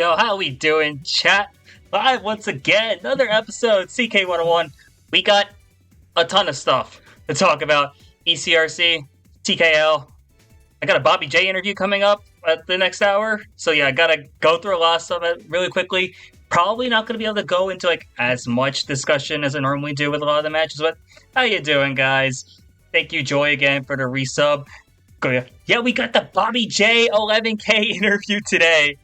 Yo, how we doing, chat? Live once again, another episode, CK101. We got a ton of stuff to talk about. ECRC, TKL. I got a Bobby J interview coming up at the next hour. So yeah, I gotta go through a lot of it really quickly. Probably not gonna be able to go into as much discussion as I normally do with a lot of the matches, but how you doing, guys? Thank you, Joy, again, for the resub. Yeah, we got the Bobby J 11K interview today.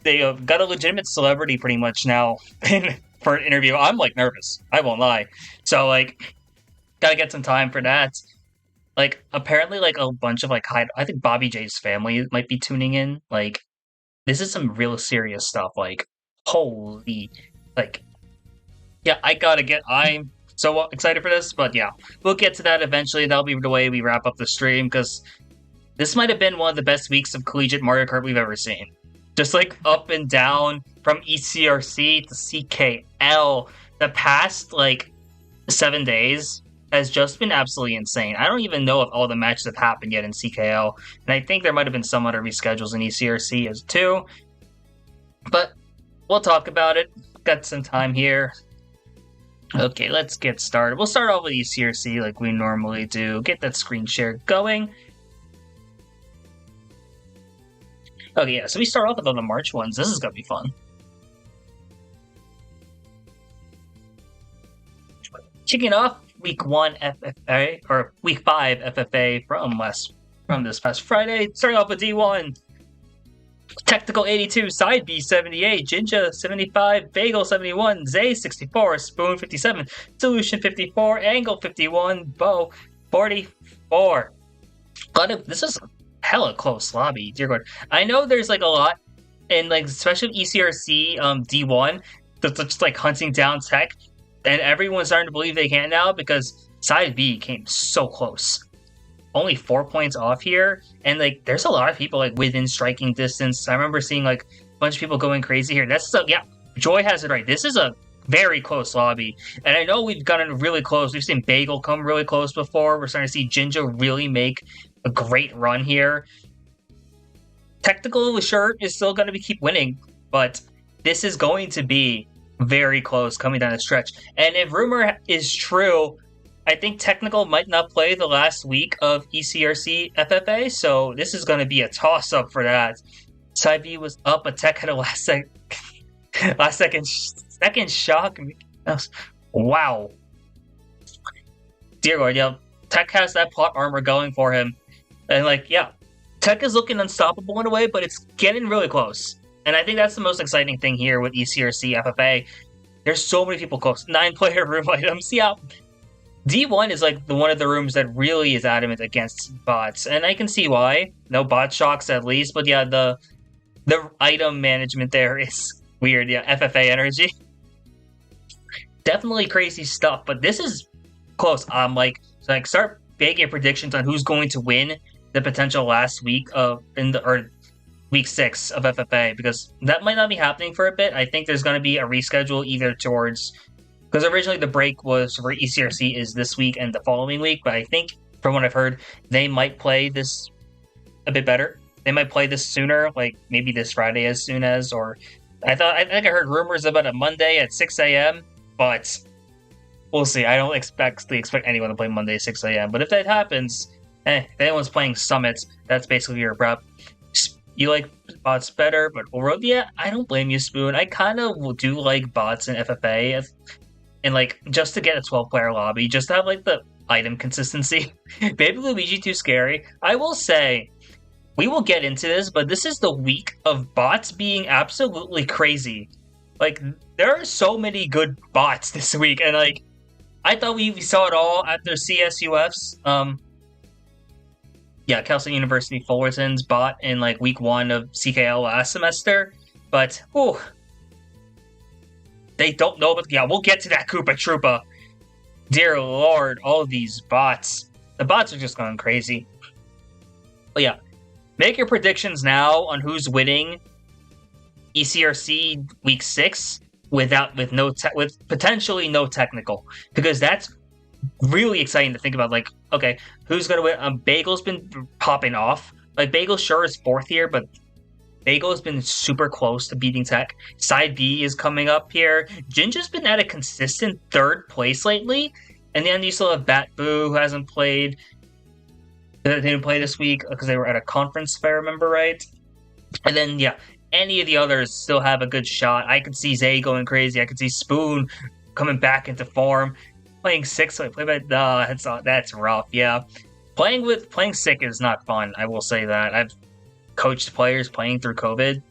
They got a legitimate celebrity pretty much now for an interview. I'm nervous. I won't lie. So gotta get some time for that. Apparently a bunch of I think Bobby J's family might be tuning in. This is some real serious stuff. Holy, yeah, I'm so excited for this. But yeah, we'll get to that eventually. That'll be the way we wrap up the stream, because this might have been one of the best weeks of collegiate Mario Kart we've ever seen. Just up and down from ECRC to CKL. The past 7 days has just been absolutely insane. I don't even know if all the matches have happened yet in CKL, and I think there might have been some other reschedules in ECRC as too. But we'll talk about it. Got some time here. Okay, let's get started. We'll start off with ECRC like we normally do. Get that screen share going. Okay, yeah, so we start off with all the March ones. This is gonna be fun. Kicking off Week 1 FFA, or Week 5 FFA from this past Friday. Starting off with D1. Technical 82, Side B 78, Jinja 75, Bagel 71, Zay 64, Spoon 57, Solution 54, Angle 51, Bo 44. This is hella close lobby, dear God. I know there's a lot in especially ECRC D1 that's just hunting down tech, and everyone's starting to believe they can now because Side B came so close. Only 4 points off here, and there's a lot of people within striking distance. I remember seeing a bunch of people going crazy here. Yeah, Joy has it right. This is a very close lobby, and I know we've gotten really close. We've seen Bagel come really close before. We're starting to see Jinja really make a great run here. Technical Shirt is still going to keep winning, but this is going to be very close coming down the stretch. And if rumor is true, I think Technical might not play the last week of ECRC FFA, so this is going to be a toss-up for that. Side B was up, but Tech had a last second shock. Wow. Dear Lord, yeah, Tech has that plot armor going for him. And yeah, Tech is looking unstoppable in a way, but it's getting really close. And I think that's the most exciting thing here with ECRC FFA. There's so many people close. 9-player room items. Yeah. D1 is one of the rooms that really is adamant against bots. And I can see why. No bot shocks at least. But yeah, the item management there is weird. Yeah, FFA energy. Definitely crazy stuff. But this is close. Start making predictions on who's going to win the potential last week of week 6 of FFA, because that might not be happening for a bit. I think there's going to be a reschedule either towards, because originally the break was for ECRC is this week and the following week, but I think from what I've heard, they might play this a bit better. They might play this sooner, maybe this Friday as soon as, or I think I heard rumors about a Monday at 6 a.m., but we'll see. I don't expect anyone to play Monday at 6 a.m., but if that happens, if anyone's playing Summits, that's basically your prep. You like bots better, but overall, yeah, I don't blame you, Spoon. I kind of do like bots in FFA, and just to get a 12-player lobby, just to have the item consistency. Baby Luigi too scary. I will say, we will get into this, but this is the week of bots being absolutely crazy. There are so many good bots this week, and I thought we saw it all at their CSUFs. Yeah, Cal State University Fullerton's bot in week 1 of CKL last semester, but they don't know about. Yeah, we'll get to that Koopa Troopa. Dear Lord, all of these bots. The bots are just going crazy. But yeah, make your predictions now on who's winning ECRC week 6 with potentially no technical, because that's really exciting to think about. Okay, who's gonna win? Bagel's been popping off. Bagel sure is 4th here, but Bagel's been super close to beating Tech. Side B is coming up here. Jinja's been at a consistent third place lately. And then you still have Bat Boo, who hasn't played. They didn't play this week because they were at a conference, if I remember right. And then, yeah, any of the others still have a good shot. I could see Zay going crazy. I could see Spoon coming back into form. Playing six, that's rough. Yeah, playing sick is not fun. I will say that. I've coached players playing through COVID.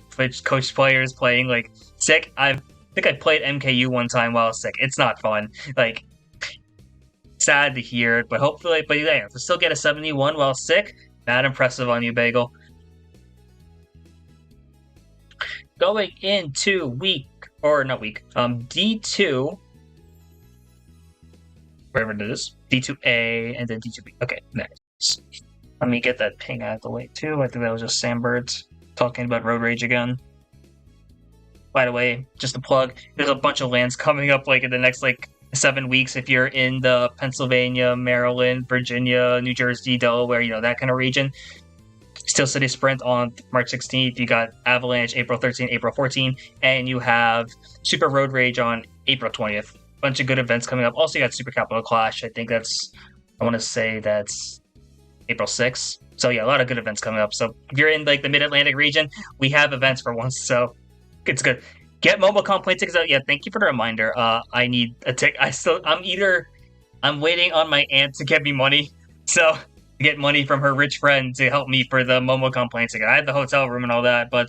Coached players playing like sick. I think I played MKU one time while sick. It's not fun. Like, sad to hear, but hopefully, but yeah, to still get a 71 while sick, not impressive on you, Bagel. Going into D2, wherever it is, D2A and then D2B. Okay, next. Let me get that ping out of the way too. I think that was just Sambirds talking about Road Rage again. By the way, just a plug, there's a bunch of lands coming up like in the next 7 weeks if you're in the Pennsylvania, Maryland, Virginia, New Jersey, Delaware, that kind of region. Steel City Sprint on March 16th. You got Avalanche April 13th, April 14th, and you have Super Road Rage on April 20th. Bunch of good events coming up. Also, you got Super Capital Clash. I want to say that's April 6th. So yeah, a lot of good events coming up. So if you're in the Mid-Atlantic region, we have events for once. So it's good. Get MomoCon plane tickets out. Yeah, thank you for the reminder. I need a ticket. I'm waiting on my aunt to get me money. So get money from her rich friend to help me for the MomoCon plane ticket. I have the hotel room and all that, but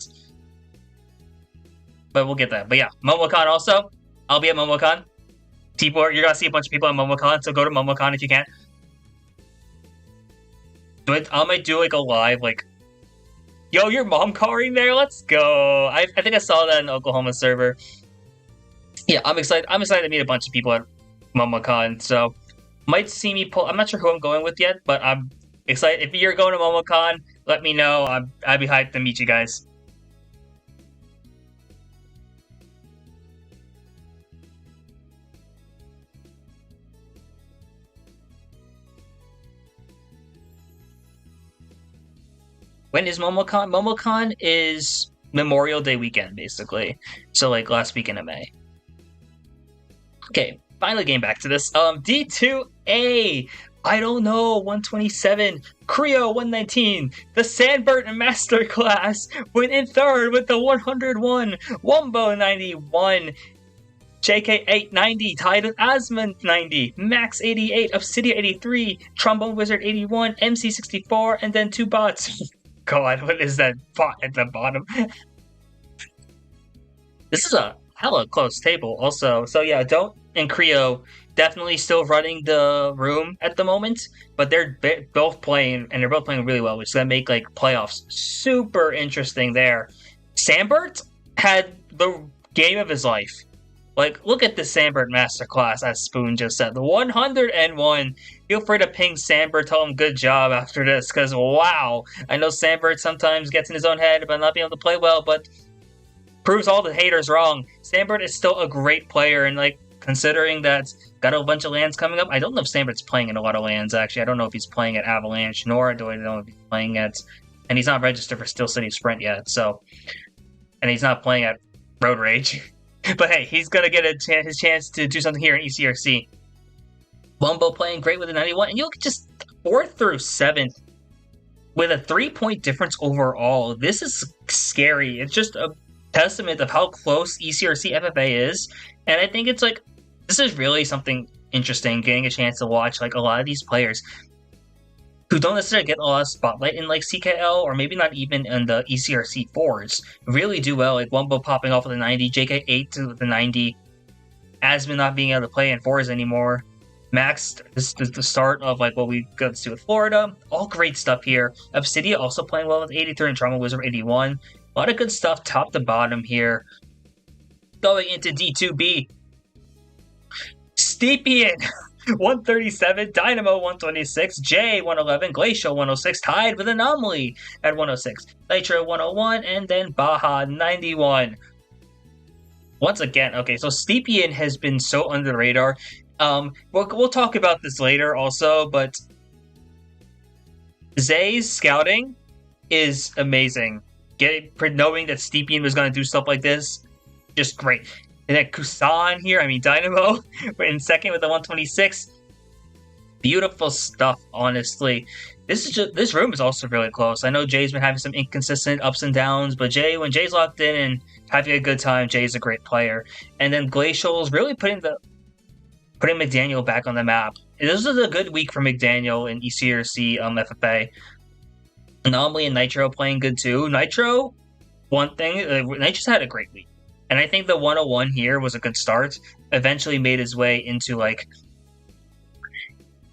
we'll get that. But yeah, MomoCon also. I'll be at MomoCon. You're gonna see a bunch of people at MomoCon, so go to MomoCon if you can. But I might do a live yo, your mom calling there? Let's go. I think I saw that in the Oklahoma server. Yeah, I'm excited. I'm excited to meet a bunch of people at MomoCon. So might see me pull. I'm not sure who I'm going with yet, but I'm excited. If you're going to MomoCon, let me know. I'd be hyped to meet you guys. When is MomoCon? MomoCon is Memorial Day weekend, basically. So last weekend of May. Okay, finally getting back to this. D2A. I don't know, 127. Creo 119. The Sandbert Masterclass went in third with the 101. Wombo 91. JK 890 tied with Asmund 90, Max 88, Obsidia 83, Trombone Wizard 81, MC 64, and then 2 bots. God, what is that bot at the bottom? This is a hella close table also. So yeah, and Creo definitely still running the room at the moment, but they're both playing, and they're both playing really well, which is going to make playoffs super interesting there. Sambert had the game of his life. Look at the Sambert Masterclass, as Spoon just said. The 101. Feel free to ping Sambert, tell him good job after this, because wow. I know Sambert sometimes gets in his own head about not being able to play well, but proves all the haters wrong. Sambert is still a great player, and considering that got a bunch of lands coming up, I don't know if Sambert's playing in a lot of lands, actually. I don't know if he's playing at Avalanche, nor do I know if he's playing at... And he's not registered for Steel City Sprint yet, so... And he's not playing at Road Rage. But hey, he's going to get his chance to do something here in ECRC. Wombo playing great with a 91, and you look just 4th through 7th with a 3-point difference overall. This is scary. It's just a testament of how close ECRC FFA is, and I think it's this is really something interesting, getting a chance to watch a lot of these players who don't necessarily get a lot of spotlight in CKL, or maybe not even in the ECRC 4s, really do well. Wombo popping off with a 90, JK8 to the 90, Asmund not being able to play in 4s anymore, Max, this is the start of what we got to see with Florida. All great stuff here. Obsidia also playing well with 83 and Trauma Wizard 81. A lot of good stuff top to bottom here. Going into D2B, Stepien 137, Dynamo 126, J 111, Glacial 106, tied with Anomaly at 106, Nitro 101, and then Baja 91. Once again, okay, so Stepien has been so under the radar. We'll talk about this later also, but Zay's scouting is amazing. knowing that Stepien was going to do stuff like this, just great. And then Kusan here, Dynamo, in second with the 126. Beautiful stuff, honestly. This room is also really close. I know Jay's been having some inconsistent ups and downs, but when Jay's locked in and having a good time, Jay's a great player. And then Glacial's really putting McDaniel back on the map. This is a good week for McDaniel in ECRC FFA. Anomaly and Nitro playing good too. Nitro, Nitro's had a great week. And I think the 101 here was a good start. Eventually made his way into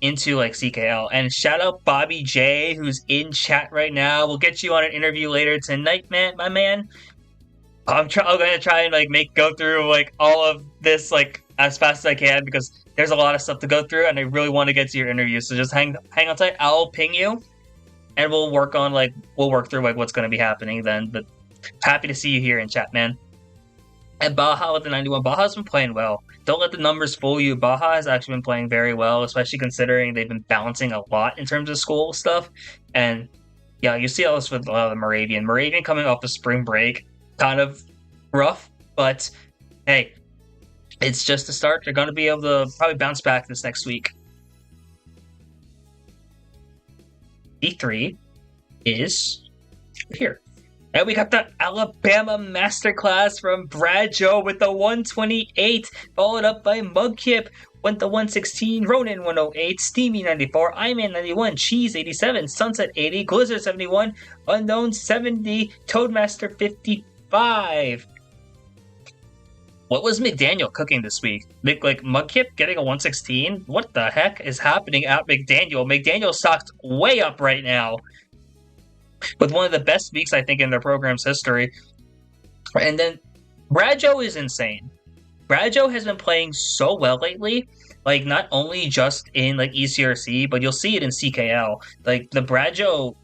CKL. And shout out Bobby J, who's in chat right now. We'll get you on an interview later tonight, my man. I'm going to try and go through all of this as fast as I can, because there's a lot of stuff to go through and I really want to get to your interview. So just hang on tight. I'll ping you and we'll work through what's going to be happening then. But happy to see you here in chat, man. And Baja with the 91. Baja's been playing well. Don't let the numbers fool you. Baja has actually been playing very well, especially considering they've been balancing a lot in terms of school stuff. And yeah, you see all this with the Moravian. Moravian coming off of spring break, kind of rough, but hey, it's just a start. They're going to be able to probably bounce back this next week. D3 is here. And we got the Alabama Masterclass from Brad Joe with the 128, followed up by Mugkip with the 116, Ronin 108, Steamy 94, Iman 91, Cheese 87, Sunset 80, Glizzard 71, Unknown 70, Toadmaster 55. What was McDaniel cooking this week? Mugkip getting a 116? What the heck is happening at McDaniel? McDaniel stocked way up right now, with one of the best weeks, I think, in their program's history. And then Brajo is insane. Brajo has been playing so well lately, not only just in ECRC, but you'll see it in CKL. The Brajo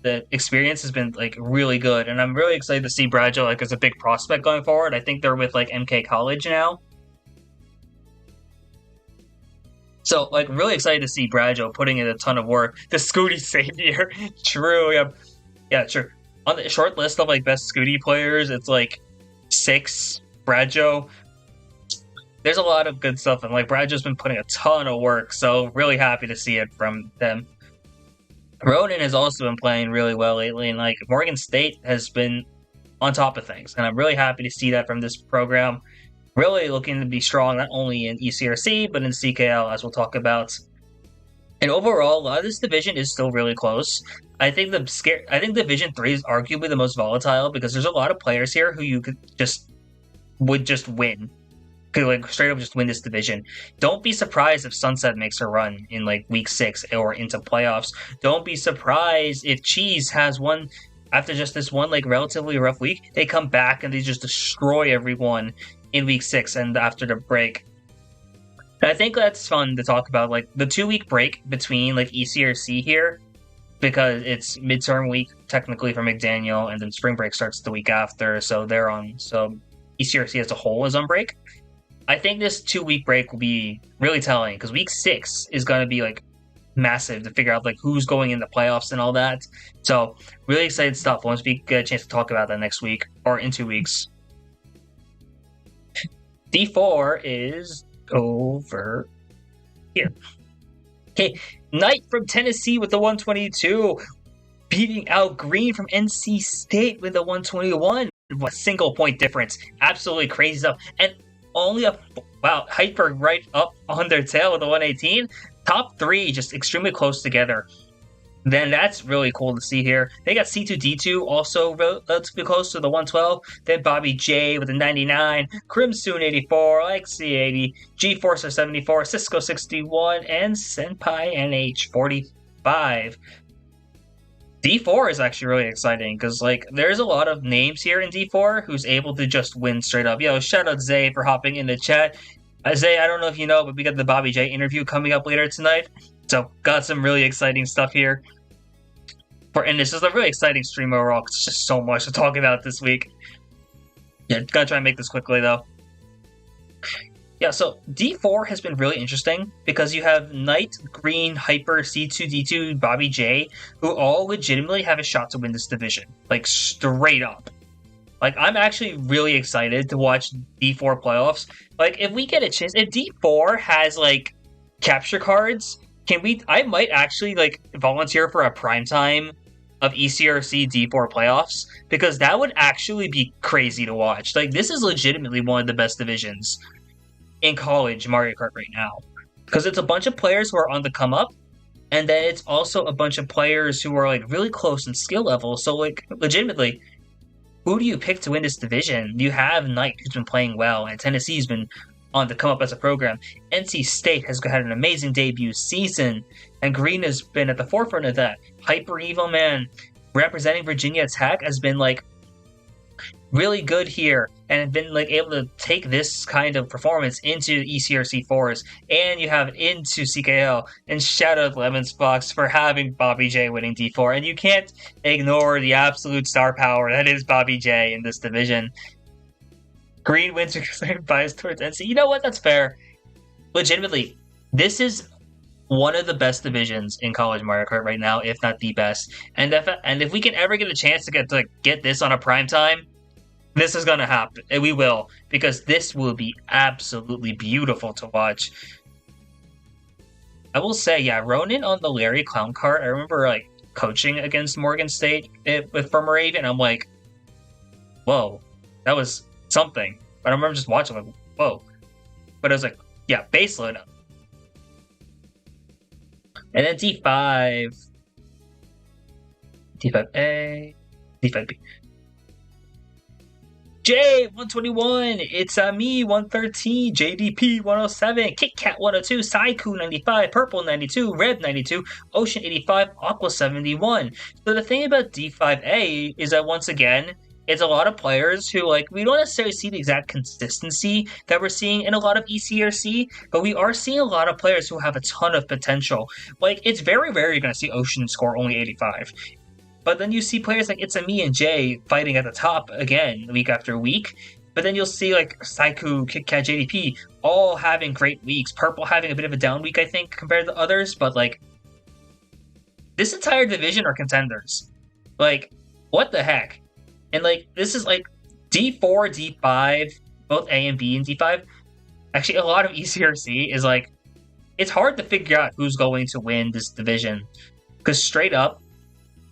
the experience has been really good, and I'm really excited to see Brajo as a big prospect going forward. I think they're with MK College now. So, really excited to see Brajo putting in a ton of work. The Scooty Savior. True, yeah. Yeah, sure. On the short list of, best Scooty players, it's, 6. Brajo. There's a lot of good stuff, and, Brajo's been putting a ton of work, so really happy to see it from them. Ronin has also been playing really well lately, and, Morgan State has been on top of things, and I'm really happy to see that from this program. Really looking to be strong, not only in ECRC, but in CKL, as we'll talk about. And overall, a lot of this division is still really close. I think Division 3 is arguably the most volatile, because there's a lot of players here who you would just win. Could straight up just win this division. Don't be surprised if Sunset makes a run in week 6 or into playoffs. Don't be surprised if Cheese has one after just this one relatively rough week. They come back and they just destroy everyone in week 6 and after the break. And I think that's fun to talk about, the 2-week break between ECRC here, because it's midterm week technically for McDaniel, and then spring break starts the week after, so ECRC as a whole is on break. I think this 2-week break will be really telling, because week 6 is going to be massive to figure out who's going in the playoffs and all that. So really excited stuff once we get a chance to talk about that next week or in 2 weeks. D4 is over here. Okay, Knight from Tennessee with the 122, beating out Green from NC State with the 121. A single point difference. Absolutely crazy stuff. And only Hyper right up on their tail with the 118. Top 3 just extremely close together. Then that's really cool to see here. They got C2D2 also relatively close to the 112. Then Bobby J with the 99, Crimsoon 84, Lexi 80, G-Forcer 74, Cisco 61, and Senpai NH 45. D4 is actually really exciting because there's a lot of names here in D4 who's able to just win straight up. Yo, shout out Zay for hopping in the chat. Zay, I don't know if you know, but we got the Bobby J interview coming up later tonight. So, got some really exciting stuff here. And this is a really exciting stream overall. It's just so much to talk about this week. Yeah, gotta try and make this quickly, though. Yeah, so D4 has been really interesting because you have Knight, Green, Hyper, C2D2, Bobby J, who all legitimately have a shot to win this division. Like, straight up. Like, I'm actually really excited to watch D4 playoffs. Like, if we get a chance, if D4 has, like, capture cards, I might actually, like, volunteer for a primetime of ECRC D4 playoffs, because that would actually be crazy to watch. Like, this is legitimately one of the best divisions in college Mario Kart right now. Because it's a bunch of players who are on the come up, and then it's also a bunch of players who are, like, really close in skill level. So, like, legitimately, who do you pick to win this division? You have Knight, who's been playing well, and Tennessee's been on the come up as a program. NC State has had an amazing debut season, and Green has been at the forefront of that. Hyper Evo Man, representing Virginia Tech, has been, like, really good here, and been, like, able to take this kind of performance into ECRC 4s, and you have it into CKL, and shout out Lemons Fox for having Bobby J winning D4, and you can't ignore the absolute star power that is Bobby J in this division. Green wins because I'm biased towards NC. You know what? That's fair. Legitimately, this is one of the best divisions in college Mario Kart right now, if not the best. And if we can ever get a chance to get this on a prime time, this is gonna happen, and we will, because this will be absolutely beautiful to watch. I will say, yeah, Ronin on the Larry Clown Cart. I remember, like, coaching against Morgan State with Moravian, and I'm like, whoa, that was something. But I remember just watching, like, whoa. But I was like, yeah, base load up. And then D5, D5A, D5B. J 121, it's me 113, JDP 107, KitKat 102, Saiku 95, Purple 92, Red 92, Ocean 85, Aqua 71. So the thing about D5A is that, once again, it's a lot of players who, like, we don't necessarily see the exact consistency that we're seeing in a lot of ECRC, but we are seeing a lot of players who have a ton of potential. Like, it's very rare you're going to see Ocean score only 85. But then you see players like It's Me and Jay fighting at the top again week after week. But then you'll see, like, Saiku, KitKat, JDP all having great weeks. Purple having a bit of a down week, I think, compared to others. But, like, this entire division are contenders. Like, what the heck? And, like, this is, like, D4, D5, both A and B and D5. Actually, a lot of ECRC is, like, it's hard to figure out who's going to win this division. Because straight up,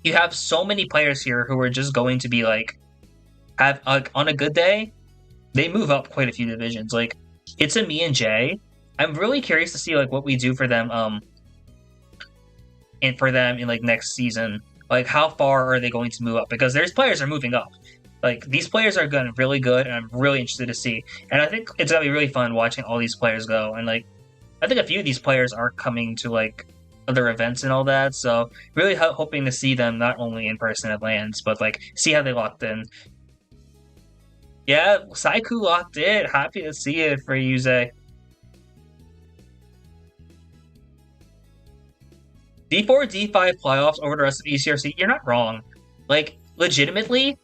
you have so many players here who are just going to be, like, on a good day, they move up quite a few divisions. Like, It's Me and Jay. I'm really curious to see, like, what we do for them, and for them in, like, next season. Like, how far are they going to move up? Because there's players are moving up. Like, these players are going really good, and I'm really interested to see. And I think it's going to be really fun watching all these players go. And, like, I think a few of these players are coming to, like, other events and all that, so really hoping to see them not only in person at LANs, but, like, see how they locked in. Yeah, Saiku locked in. Happy to see it for you, Zay. D4, D5 playoffs over the rest of ECRC, you're not wrong. Like, legitimately,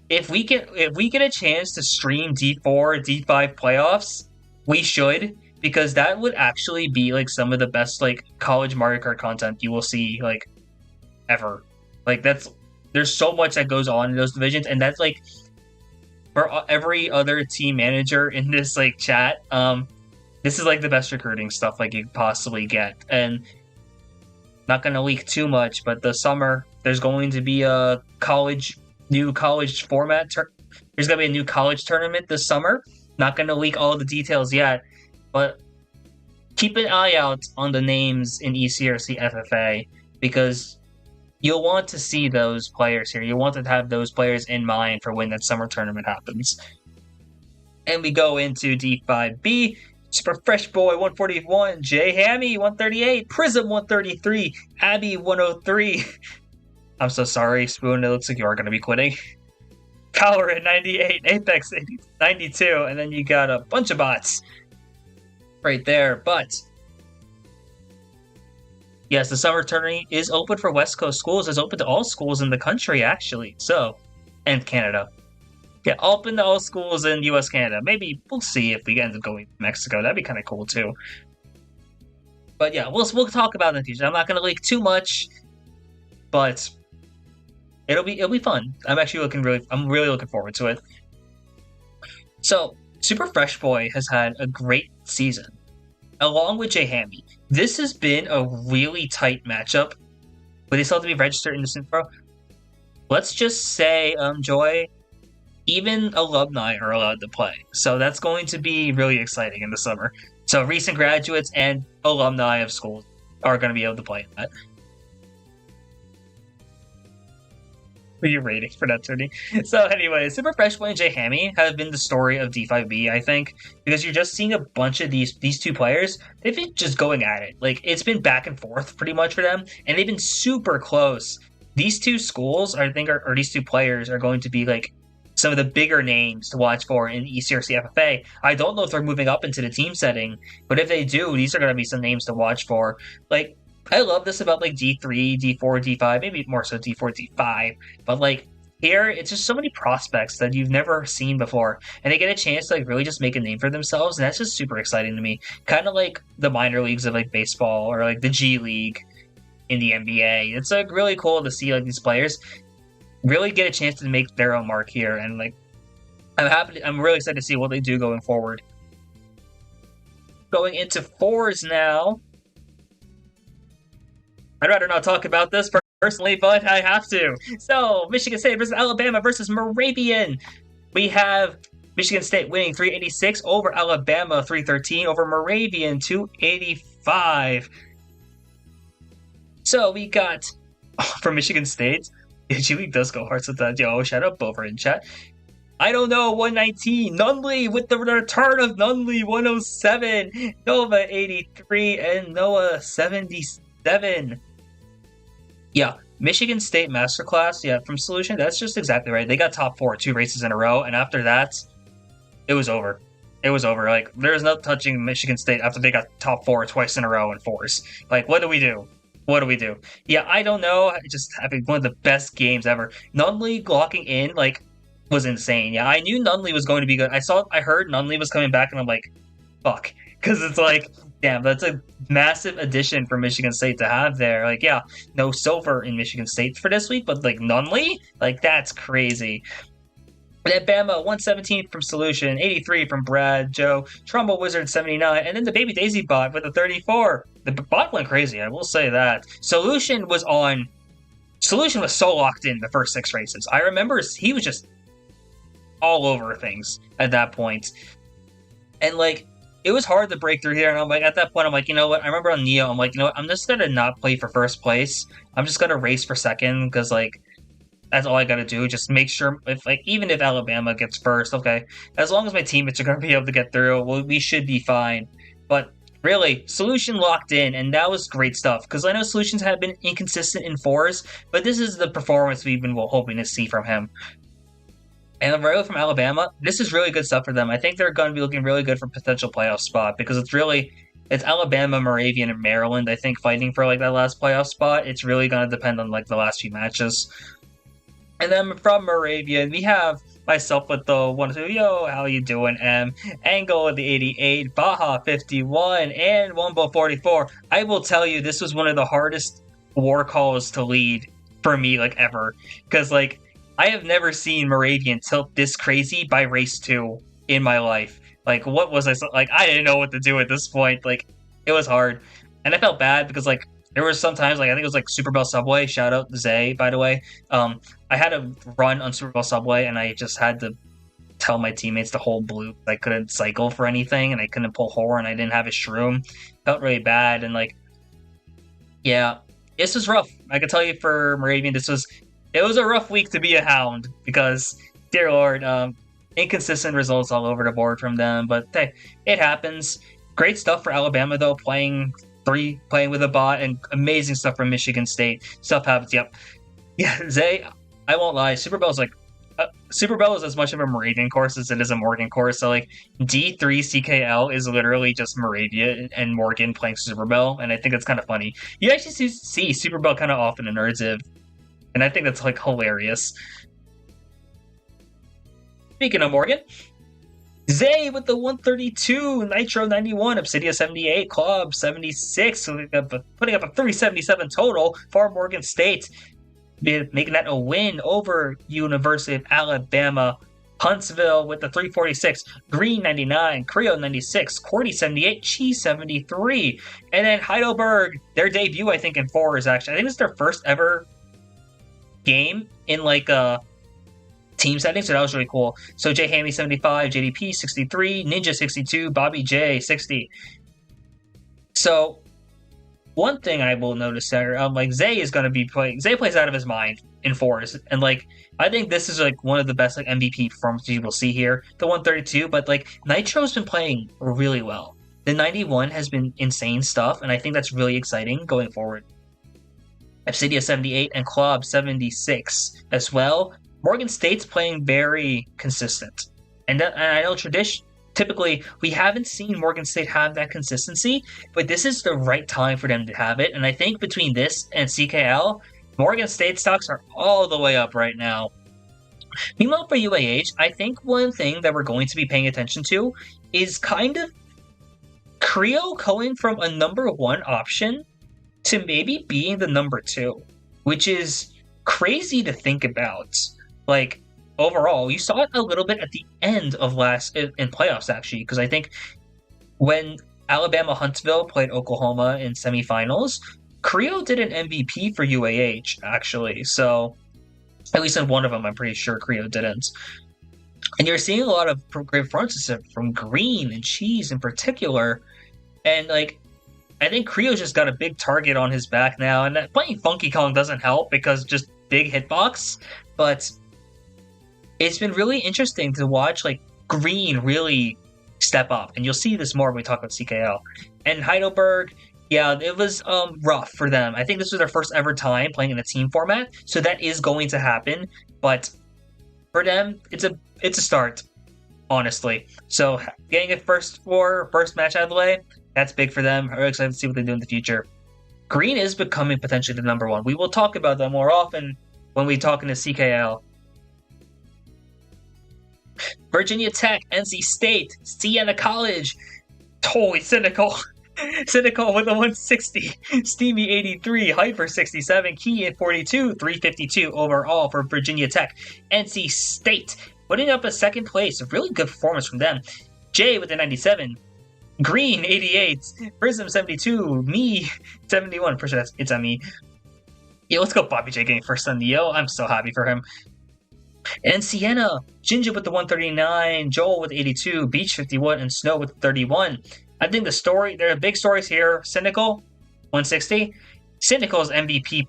if we get a chance to stream D4, D5 playoffs, we should, because that would actually be, like, some of the best, like, college Mario Kart content you will see, like, ever. Like, there's so much that goes on in those divisions, and that's, like, for every other team manager in this, like, chat, this is, like, the best recruiting stuff, like, you could possibly get. And not gonna leak too much, but the summer, there's going to be a new college format. There's gonna be a new college tournament this summer. Not gonna leak all the details yet, but keep an eye out on the names in ECRC FFA, because you'll want to see those players here. You'll want to have those players in mind for when that summer tournament happens. And we go into D5B. Super Fresh Boy 141, Jay Hammy 138, Prism 133, Abby 103. I'm so sorry, Spoon. It looks like you are going to be quitting. Power at 98, Apex 92, and then you got a bunch of bots right there. But yes, the summer tournament is open for West Coast schools. It's open to all schools in the country, actually. So, and Canada. Yeah, open to all schools in U.S. Canada. Maybe we'll see if we end up going to Mexico. That'd be kind of cool too. But yeah, we'll talk about it in the future. I'm not gonna leak too much, but it'll be fun. I'm really looking forward to it. So Super Fresh Boy has had a great season, along with Jay Hammy. This has been a really tight matchup, but they still have to be registered in the Synthro. Let's just say, Joy, even alumni are allowed to play. So that's going to be really exciting in the summer. So recent graduates and alumni of schools are going to be able to play in that. What are you rating for that, Tony? So anyway, Super Fresh Boy and Jay Hammy have been the story of D5B, I think, because you're just seeing a bunch of these two players. They've been just going at it. Like, it's been back and forth pretty much for them, and they've been super close. These two schools, I think, or these two players are going to be like some of the bigger names to watch for in ECRC FFA. I don't know if they're moving up into the team setting, but if they do, these are going to be some names to watch for. Like, I love this about like D3, D4, D5, maybe more so D4, D5, but like here, it's just so many prospects that you've never seen before, and they get a chance to like really just make a name for themselves, and that's just super exciting to me. Kind of like the minor leagues of like baseball or like the G League in the NBA. It's like really cool to see like these players really get a chance to make their own mark here, and like I'm really excited to see what they do going forward. Going into fours now. I'd rather not talk about this personally, but I have to. So, Michigan State versus Alabama versus Moravian. We have Michigan State winning 386 over Alabama 313 over Moravian 285. So, we got from Michigan State. G League does go hard sometimes. Yo, shout out Bover in chat. I don't know, 119. Nunley with the return of Nunley, 107. Nova 83 and Noah 77. Yeah, Michigan State Masterclass, yeah, from Solution, that's just exactly right. They got top 4 2 races in a row, and after that, it was over. It was over. Like, there's no touching Michigan State after they got top 4 twice in a row in fours. Like, what do we do? What do we do? Yeah, I don't know. Just having one of the best games ever. Nunley locking in, like, was insane. Yeah, I knew Nunley was going to be good. I heard Nunley was coming back, and I'm like, fuck. Because it's like, damn, that's a massive addition for Michigan State to have there. Like, yeah, no silver in Michigan State for this week, but like Nunley, like that's crazy. And then Bama 117 from Solution, 83 from Brad, Joe, Trumbull Wizard 79, and then the Baby Daisy bot with a 34. The bot went crazy, I will say that. Solution was so locked in the first 6 races. I remember he was just all over things at that point. And like, it was hard to break through here, and I'm like, at that point, I'm like, you know what? I remember on Neo, I'm like, you know what? I'm just gonna not play for first place. I'm just gonna race for second, because like, that's all I gotta do. Just make sure, even if Alabama gets first, okay, as long as my teammates are gonna be able to get through, well, we should be fine. But really, Solution locked in, and that was great stuff, because I know Solutions had been inconsistent in fours, but this is the performance we've been hoping to see from him. And Romero from Alabama, this is really good stuff for them. I think they're going to be looking really good for potential playoff spot, because it's Alabama, Moravian, and Maryland, I think, fighting for like that last playoff spot. It's really going to depend on like the last few matches. And then from Moravian, we have myself with the 1-2, yo, how you doing, M? Angle with the 88, Baja 51, and Wumbo 44. I will tell you, this was one of the hardest war calls to lead for me, like, ever. Because, like, I have never seen Moravian tilt this crazy by race 2 in my life. Like, what was I... Like, I didn't know what to do at this point. Like, it was hard. And I felt bad because, like, there was sometimes, like, I think it was, like, Super Bell Subway. Shout out Zay, by the way. I had to run on Super Bell Subway, and I just had to tell my teammates to hold blue. I couldn't cycle for anything, and I couldn't pull horn. I didn't have a shroom. Felt really bad, and, like, yeah, this was rough. I can tell you for Moravian, it was a rough week to be a Hound, because, dear Lord, inconsistent results all over the board from them, but hey, it happens. Great stuff for Alabama, though, playing with a bot, and amazing stuff from Michigan State. Stuff happens, yep. Yeah, Zay, I won't lie, Super Bell is as much of a Moravian course as it is a Morgan course, so, like, D3 CKL is literally just Moravia and Morgan playing Super Bell, and I think it's kind of funny. You actually see Super Bell kind of often in Nerdziv, and I think that's, like, hilarious. Speaking of Morgan, Zay with the 132, Nitro 91, Obsidia 78, Club 76, putting up a 377 total for Morgan State, making that a win over University of Alabama. Huntsville with the 346, Green 99, Creo 96, Cordy 78, Cheese 73, and then Heidelberg, their debut I think in 4 is actually, I think it's their first ever game in like a team setting, so that was really cool. So Jay Hammy 75, JDP 63, Ninja 62, Bobby J 60. So one thing I will notice there, like Zay is going to be playing. Zay plays out of his mind in 4s, and like I think this is like one of the best like MVP performances you will see here. The 132, but like Nitro's been playing really well. The 91 has been insane stuff, and I think that's really exciting going forward. Obsidia 78 and Club 76 as well. Morgan State's playing very consistent, and I know typically, we haven't seen Morgan State have that consistency, but this is the right time for them to have it. And I think between this and CKL, Morgan State stocks are all the way up right now. Meanwhile, for UAH, I think one thing that we're going to be paying attention to is kind of Creo going from a number 1 option to maybe being the number 2, which is crazy to think about. Like, overall, you saw it a little bit at the end of in playoffs, actually, because I think when Alabama Huntsville played Oklahoma in semifinals, Creo did an MVP for UAH, actually. So, at least in one of them, I'm pretty sure Creo didn't. And you're seeing a lot of great performances from Green and Cheese in particular. And, like, I think Creo's just got a big target on his back now. And playing Funky Kong doesn't help because just big hitbox. But it's been really interesting to watch like Green really step up, and you'll see this more when we talk about CKL. And Heidelberg, yeah, it was rough for them. I think this was their first ever time playing in a team format, so that is going to happen. But for them, it's a start, honestly. So getting a first match out of the way, that's big for them. I'm really excited to see what they do in the future. Green is becoming potentially the number 1. We will talk about them more often when we talk in the CKL. Virginia Tech, NC State, Siena College, totally cynical. Cynical with a 160, Steamy 83, Hyper 67, Key 42, 352 overall for Virginia Tech. NC State putting up a second place, a really good performance from them. Jay with a 97, Green 88, Prism 72, Me 71. Pretty sure it's on me. Yeah, let's go Bobby J getting first on Neo. I'm so happy for him. And Siena, Ginger with the 139, Joel with 82, Beach 51, and Snow with 31. I think there are big stories here. Cynical, 160. Cynical's MVP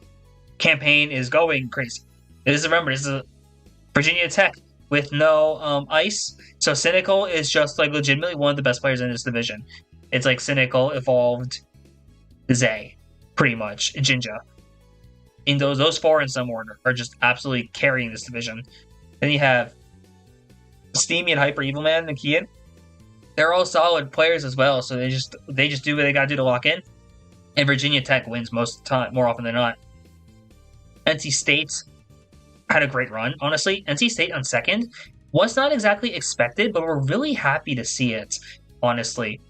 campaign is going crazy. Remember, this is a Virginia Tech with no ice. So Cynical is just like legitimately one of the best players in this division. It's like Cynical evolved Zay, pretty much, Jinja. In those 4 in some order are just absolutely carrying this division. Then you have Steamy and Hyper Evilman and Kian. They're all solid players as well, so they just do what they gotta do to lock in. And Virginia Tech wins most of the time, more often than not. NC State had a great run, honestly. NC State on second was not exactly expected, but we're really happy to see it, honestly.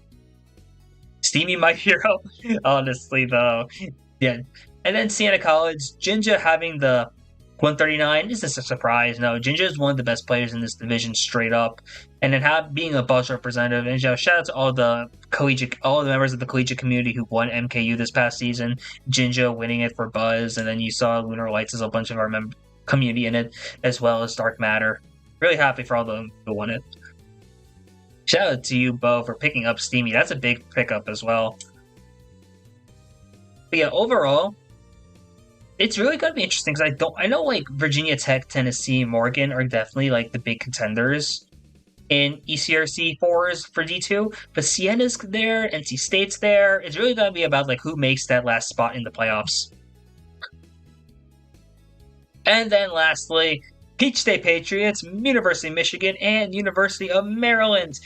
Steamy, my hero, honestly, though. Yeah. And then Siena College, Jinja having the 139. Is this a surprise? No, Jinja is one of the best players in this division, straight up. And then being a Buzz representative, and shout out to all the members of the collegiate community who won MKU this past season. Jinja winning it for Buzz, and then you saw Lunar Lights as a bunch of our community in it, as well as Dark Matter. Really happy for all of them who won it. Shout out to you, Bo, for picking up Steamy. That's a big pickup as well. But yeah, overall, it's really going to be interesting because I know like Virginia Tech, Tennessee, Morgan are definitely like the big contenders in ECRC 4s for D2, but Siena's there, NC State's there. It's really going to be about like who makes that last spot in the playoffs. And then lastly, Peach State Patriots, University of Michigan, and University of Maryland.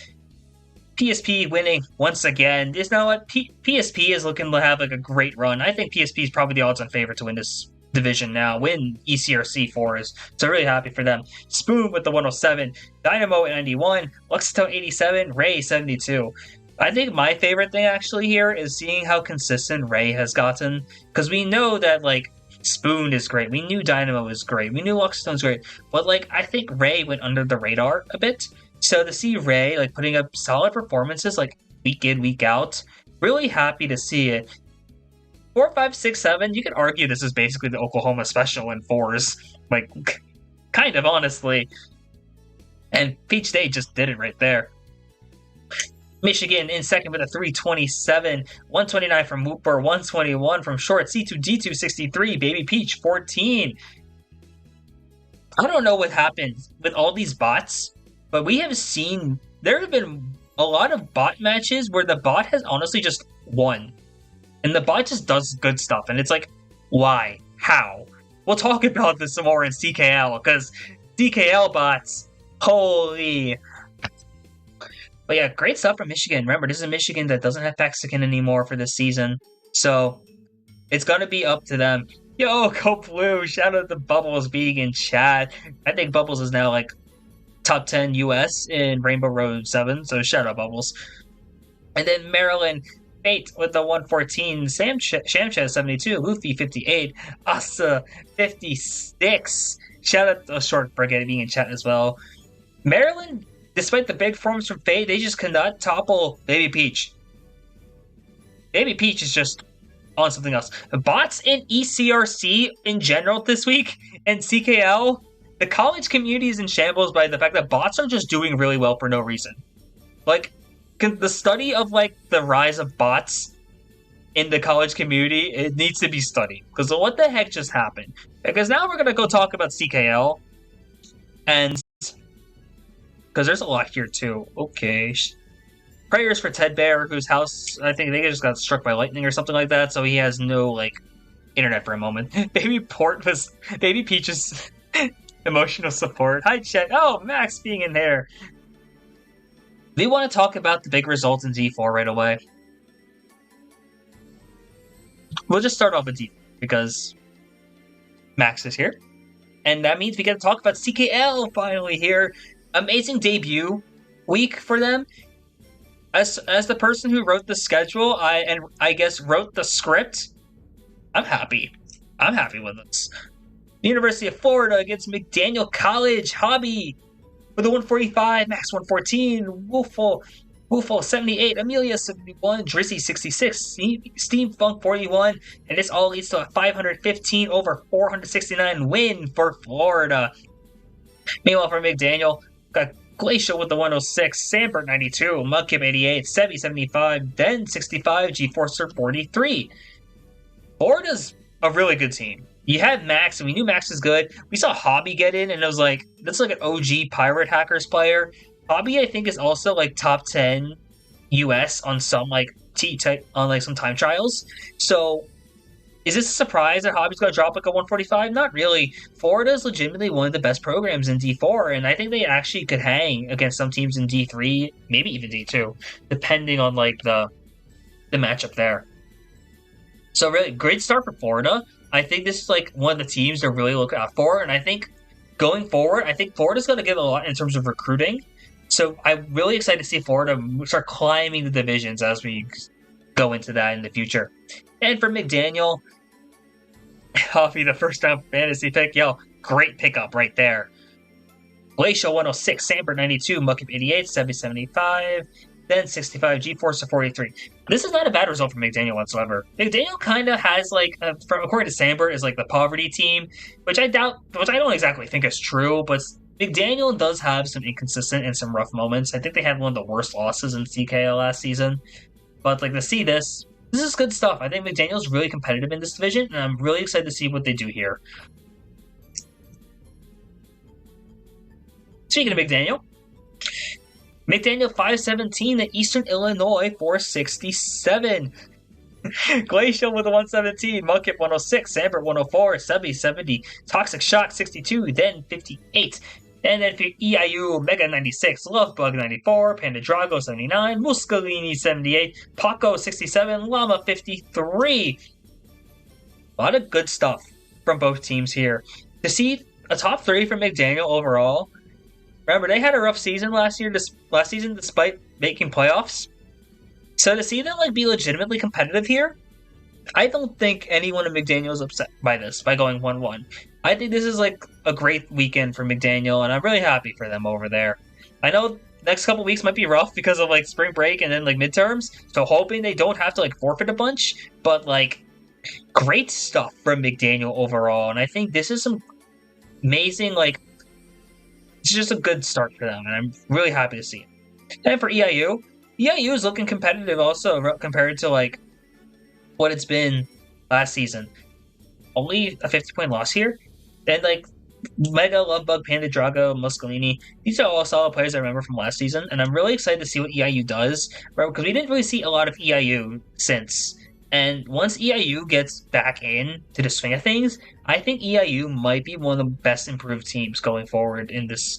PSP winning once again. You know what? PSP is looking to have like a great run. I think PSP is probably the odds-on favorite to win this division now, win ECRC fours. So really happy for them. Spoon with the 107, Dynamo at 91, Luxtone 87, Ray 72. I think my favorite thing actually here is seeing how consistent Ray has gotten, because we know that like Spoon is great, we knew Dynamo is great, we knew Luxtone's great, but like I think Ray went under the radar a bit. So to see Ray like putting up solid performances like week in, week out, really happy to see it. 4, 5, 6, 7. You could argue this is basically the Oklahoma special in fours, like kind of honestly. And Peach State just did it right there. Michigan in second with a 327, 129 from Whooper, 121 from Short, C2D2 63, Baby Peach 14. I don't know what happened with all these bots, but we have seen there have been a lot of bot matches where the bot has honestly just won. And the bot just does good stuff, and it's like, why? How? We'll talk about this some more in CKL, because CKL bots, holy. But yeah, great stuff from Michigan. Remember, this is a Michigan that doesn't have Mexican anymore for this season, so it's going to be up to them. Yo, go Blue! Shout out to Bubbles being in chat. I think Bubbles is now like top 10 US in Rainbow Road 7, so shout out Bubbles. And then Maryland, Fate with the 114, Shamchez 72, Luffy 58, Asa 56. Shout out to Short for being in chat as well. Maryland, despite the big forms from Fate, they just cannot topple Baby Peach. Baby Peach is just on something else. Bots in ECRC in general this week and CKL, the college community is in shambles by the fact that bots are just doing really well for no reason. Like, the study of like the rise of bots in the college community, it needs to be studied, because what the heck just happened? Because now we're gonna go talk about CKL, and because there's a lot here too. Okay, prayers for Ted Bear, whose house I think they just got struck by lightning or something like that, so he has no like internet for a moment. Baby Peach's emotional support. Hi Chet. Oh, Max being in there. We want to talk about the big results in D4 right away. We'll just start off with D4 because Max is here. And that means we get to talk about CKL finally here. Amazing debut week for them. As the person who wrote the schedule, I guess wrote the script, I'm happy. I'm happy with this. University of Florida against McDaniel College, Hobby with a 145, Max 114, Woofle 78, Amelia 71, Drizzy 66, Steam Funk 41, and this all leads to a 515 over 469 win for Florida. Meanwhile, for McDaniel, got Glacial with the 106, Sambert 92, Mudkip 88, Sevi 75, Den 65, GeForcer 43. Florida's a really good team. You had Max, and we knew Max was good. We saw Hobby get in, and it was like, that's like an OG Pirate Hackers player. Hobby, I think, is also like top 10 US on some like on like some time trials. So, is this a surprise that Hobby's going to drop like a 145? Not really. Florida is legitimately one of the best programs in D4, and I think they actually could hang against some teams in D3, maybe even D2, depending on like the matchup there. So really, great start for Florida. I think this is like one of the teams to really look out for, and I think going forward, I think Florida's going to give a lot in terms of recruiting. So I'm really excited to see Florida start climbing the divisions as we go into that in the future. And for McDaniel, Huffy, the first time fantasy pick, yo, great pickup right there. Glacial 106, Sambert 92, Mudkip 88, Sevi 75, then 65, GeForce 43. This is not a bad result for McDaniel whatsoever. McDaniel kind of has like, according to Sambert, is like the poverty team, which I don't exactly think is true, but McDaniel does have some inconsistent and some rough moments. I think they had one of the worst losses in CKL last season, but like to see this is good stuff. I think McDaniel's really competitive in this division, and I'm really excited to see what they do here. Speaking of McDaniel 517 at Eastern Illinois 467. Glacial with a 117, Mudkip 106, Sambert 104, Sebi 70, Toxic Shock 62, then 58. And then for EIU, Mega 96, Lovebug 94, Panda Drago 79, Muscolini 78, Paco 67, Llama 53. A lot of good stuff from both teams here. To see a top 3 from McDaniel overall. Remember, they had a rough season last season despite making playoffs. So to see them be legitimately competitive here, I don't think anyone in McDaniel is upset by this, by going 1-1. I think this is a great weekend for McDaniel, and I'm really happy for them over there. I know next couple weeks might be rough because of spring break and then midterms, so hoping they don't have to forfeit a bunch, but great stuff from McDaniel overall, and I think this is some amazing it's just a good start for them, and I'm really happy to see it. And for EIU is looking competitive also compared to what it's been last season. Only a 50-point loss here. And Mega, Lovebug, Panda, Drago, Muscolini. These are all solid players I remember from last season, and I'm really excited to see what EIU does, right? Because we didn't really see a lot of EIU since. And once EIU gets back in to the swing of things, I think EIU might be one of the best improved teams going forward in this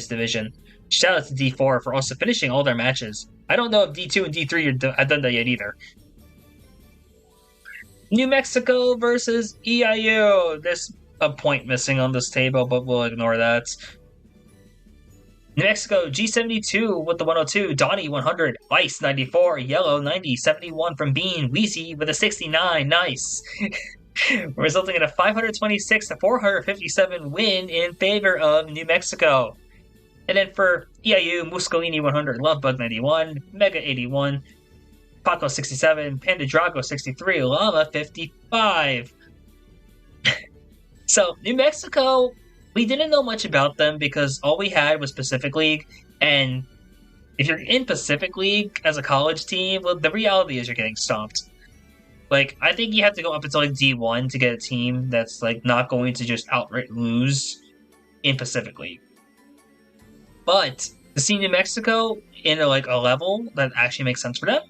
division. Shout out to D4 for also finishing all their matches. I don't know if D2 and D3 have done that yet either. New Mexico versus EIU. There's a point missing on this table, but we'll ignore that. New Mexico, G72 with the 102, Donnie 100, Ice 94, Yellow 90, 71 from Bean, Wheezy with a 69, nice. Resulting in a 526 to 457 win in favor of New Mexico. And then for EIU, Muscolini 100, Lovebug 91, Mega 81, Paco 67, Panda Drago 63, Llama 55. So, New Mexico, we didn't know much about them because all we had was Pacific League, and if you're in Pacific League as a college team, well, the reality is you're getting stomped. I think you have to go up until D1 to get a team that's not going to just outright lose in Pacific League. But to see New Mexico in a level that actually makes sense for them,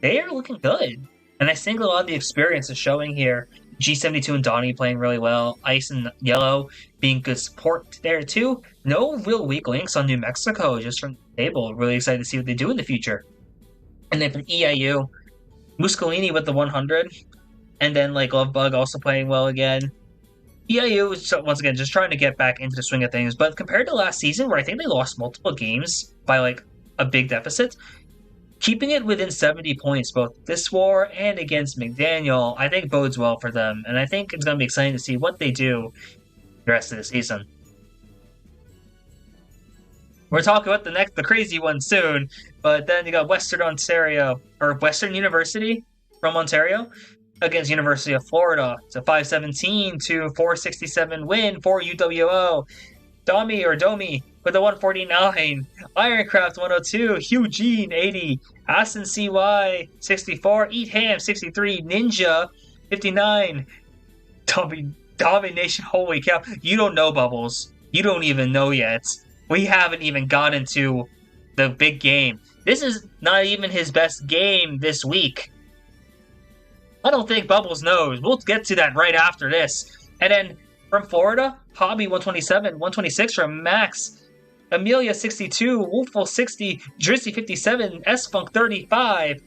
they are looking good. And I think a lot of the experience is showing here. G72 and Donnie playing really well. Ice and Yellow being good support there too. No real weak links on New Mexico, just from the table. Really excited to see what they do in the future. And then from EIU, Muscolini with the 100. And then Lovebug also playing well again. EIU is, once again, just trying to get back into the swing of things. But compared to last season, where I think they lost multiple games by a big deficit, keeping it within 70 points both this war and against McDaniel, I think bodes well for them. And I think it's going to be exciting to see what they do the rest of the season. We're talking about the crazy one soon, but then you got Western University from Ontario against University of Florida. It's a 517 to 467 win for UWO. Domi with a 149, Ironcraft 102, Eugene 80, Aston CY 64, Eat Ham 63, Ninja 59, Domination. Holy cow! You don't know, Bubbles. You don't even know yet. We haven't even gotten to the big game. This is not even his best game this week. I don't think Bubbles knows. We'll get to that right after this. And then from Florida, Hobby 127, 126 from Max, Amelia 62, Wolfful 60, Drizzy 57, S-Funk 35.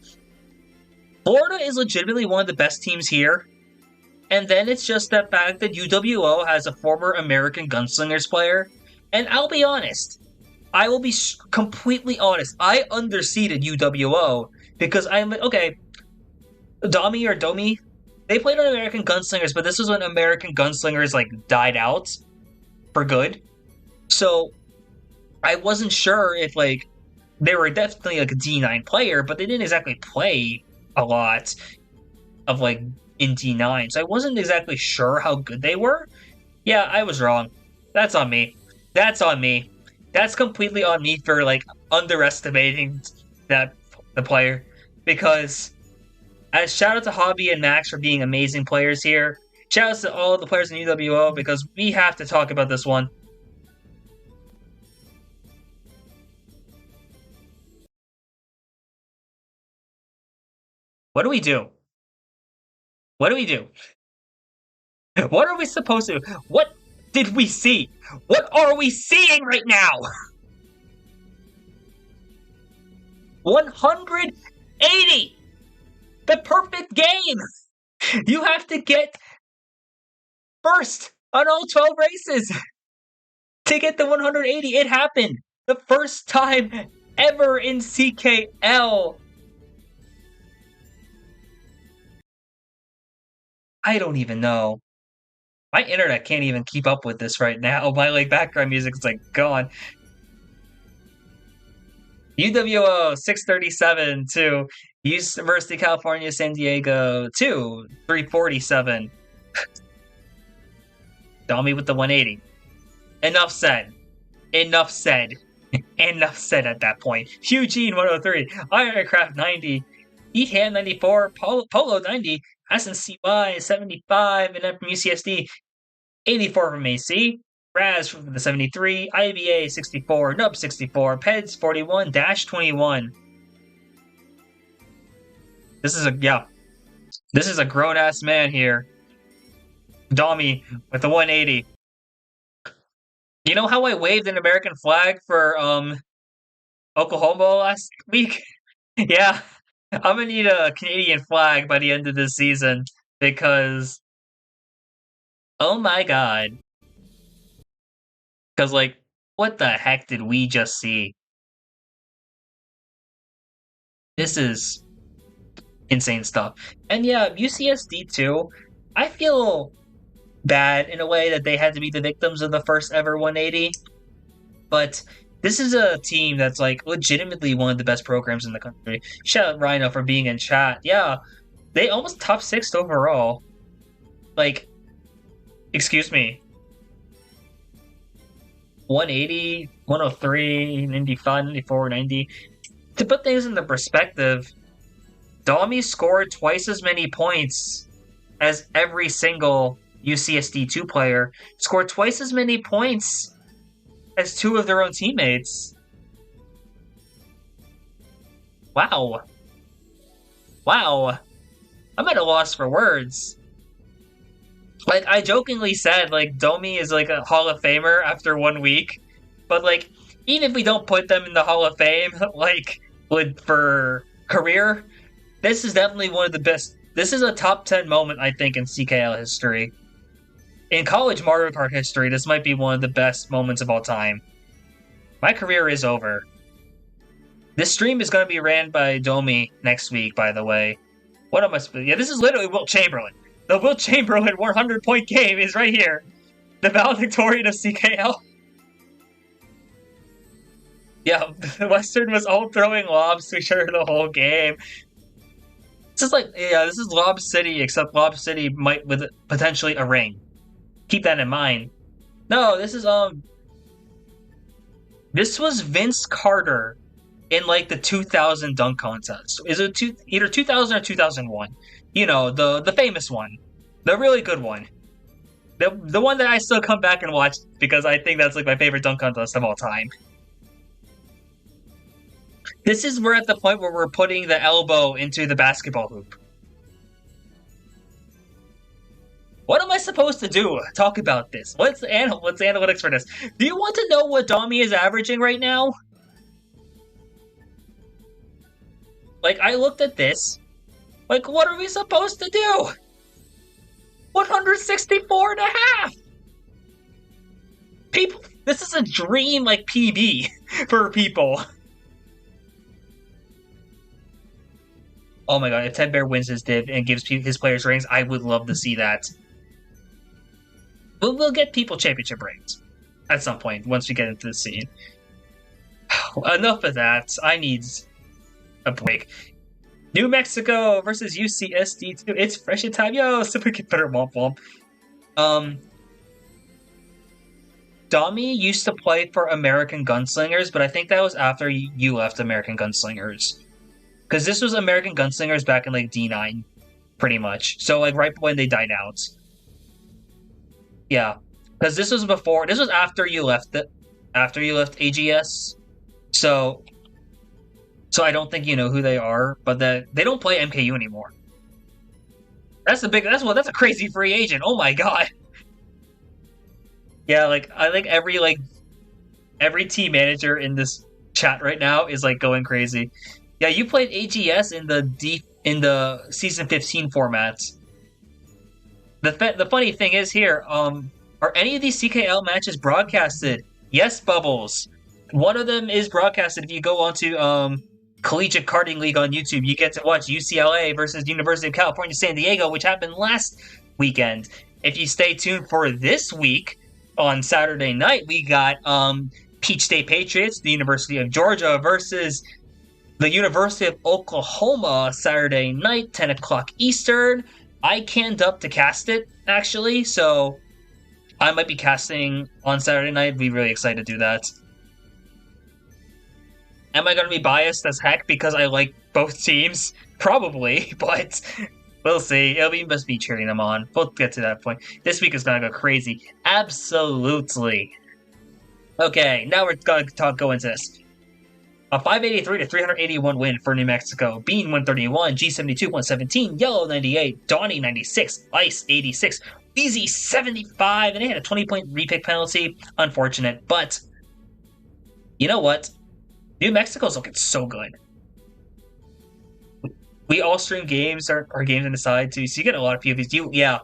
Florida is legitimately one of the best teams here. And then it's just the fact that UWO has a former American Gunslingers player. And I'll be honest. I will be completely honest. I underseeded UWO because I'm okay. Domi, they played on American Gunslingers, but this was when American Gunslingers died out for good. So I wasn't sure if they were definitely a D9 player, but they didn't exactly play a lot of in D9. So I wasn't exactly sure how good they were. Yeah, I was wrong. That's on me. That's completely on me for underestimating the player, because as shout out to Hobby and Max for being amazing players here. Shout out to all the players in UWO because we have to talk about this one. What do we do? What are we supposed to do? What did we see? What are we seeing right now? 180! The perfect game! You have to get first on all 12 races to get the 180. It happened. The first time ever in CKL. I don't even know. My internet can't even keep up with this right now. My background music is gone. UWO 637 to University of California, San Diego 347. Domi with the 180. Enough said. Enough said. Enough said at that point. Eugene 103. Ironcraft 90. Eham 94. Polo 90. SNCY 75. And then from UCSD 84 from AC. Raz from the 73. IBA 64. Nub 64. Peds 41. Dash 21. This is a grown-ass man here. Domi with the 180. You know how I waved an American flag for Oklahoma last week? Yeah, I'm gonna need a Canadian flag by the end of this season because, oh my god. Because, what the heck did we just see? This is insane stuff. And yeah, UCSD too. I feel bad in a way that they had to be the victims of the first ever 180. But this is a team that's legitimately one of the best programs in the country. Shout out Rhino for being in chat. Yeah, they almost top 6 overall. Excuse me. 180, 103, 95, 94, 90. To put things into perspective, Domi scored twice as many points as every single UCSD2 player, scored twice as many points as 2 of their own teammates. Wow. Wow. I'm at a loss for words. I jokingly said, Domi is a Hall of Famer after 1 week, but even if we don't put them in the Hall of Fame, for career, this is definitely one of the best. This is a top 10 moment, I think, in CKL history. In college Mario Kart history, this might be one of the best moments of all time. My career is over. This stream is going to be ran by Domi next week, by the way. What am I supposed to... Yeah, this is literally Wilt Chamberlain. The Wilt Chamberlain 100-point game is right here. The valedictorian of CKL. Yeah, Western was all throwing lobs to sure the whole game. This is this is Lob City, except Lob City might with potentially a ring. Keep that in mind. No, this is this was Vince Carter in the 2000 dunk contest. Is it either 2000 or 2001? You know, the famous one. The really good one. The one that I still come back and watch because I think that's my favorite dunk contest of all time. We're at the point where we're putting the elbow into the basketball hoop. What am I supposed to do? Talk about this. What's the analytics for this? Do you want to know what Domi is averaging right now? I looked at this. What are we supposed to do? 164 and a half! People, this is a dream, PB for people. Oh my god, if Ted Bear wins his div and gives his players rings, I would love to see that. We'll get people championship rings at some point once we get into the scene. Enough of that. I need a break. New Mexico versus UCSD2. It's fresh in time. Yo, super get better womp womp. Domi used to play for American Gunslingers, but I think that was after you left American Gunslingers. Because this was American Gunslingers back in D9, pretty much. So right when they died out. Yeah, because this was after you left AGS. So I don't think you know who they are, but they don't play MKU anymore. That's a crazy free agent. Oh my god. Yeah, I think every team manager in this chat right now is going crazy. Yeah, you played AGS in the season 15 format. The funny thing is here, are any of these CKL matches broadcasted? Yes, Bubbles. One of them is broadcasted. If you go onto Collegiate Karting League on YouTube, you get to watch UCLA versus University of California, San Diego, which happened last weekend. If you stay tuned for this week, on Saturday night, we got Peach State Patriots, the University of Georgia, versus the University of Oklahoma, Saturday night, 10 o'clock Eastern. I canned up to cast it, actually, so I might be casting on Saturday night. I'd be really excited to do that. Am I going to be biased as heck because I like both teams? Probably, but we'll see. It'll be must be cheering them on. We'll get to that point. This week is going to go crazy. Absolutely. Okay, now we're going to go into this. A 583 to 381 win for New Mexico. Bean 131, G72 117, Yellow 98, Donnie 96, Ice 86, Easy 75, and they had a 20-point repick penalty. Unfortunate, but you know what? New Mexico's looking so good. We all stream games, our games on the side too, so you get a lot of POVs. Yeah.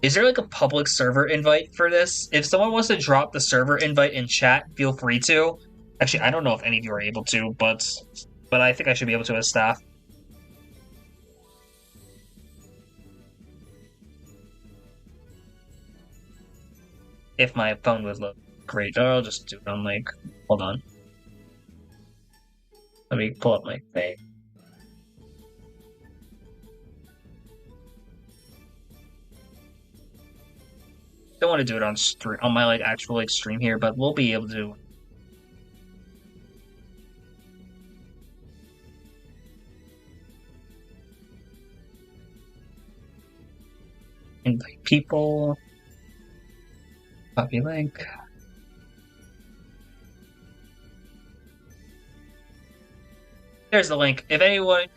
Is there like a public server invite for this? If someone wants to drop the server invite in chat, feel free to. Actually, I don't know if any of you are able to, but I think I should be able to as staff. If my phone would look great, I'll just do it on like, hold on. Let me pull up my thing. Don't want to do it on my like actual like stream here, but we'll be able to. Invite people. Copy link. There's the link. If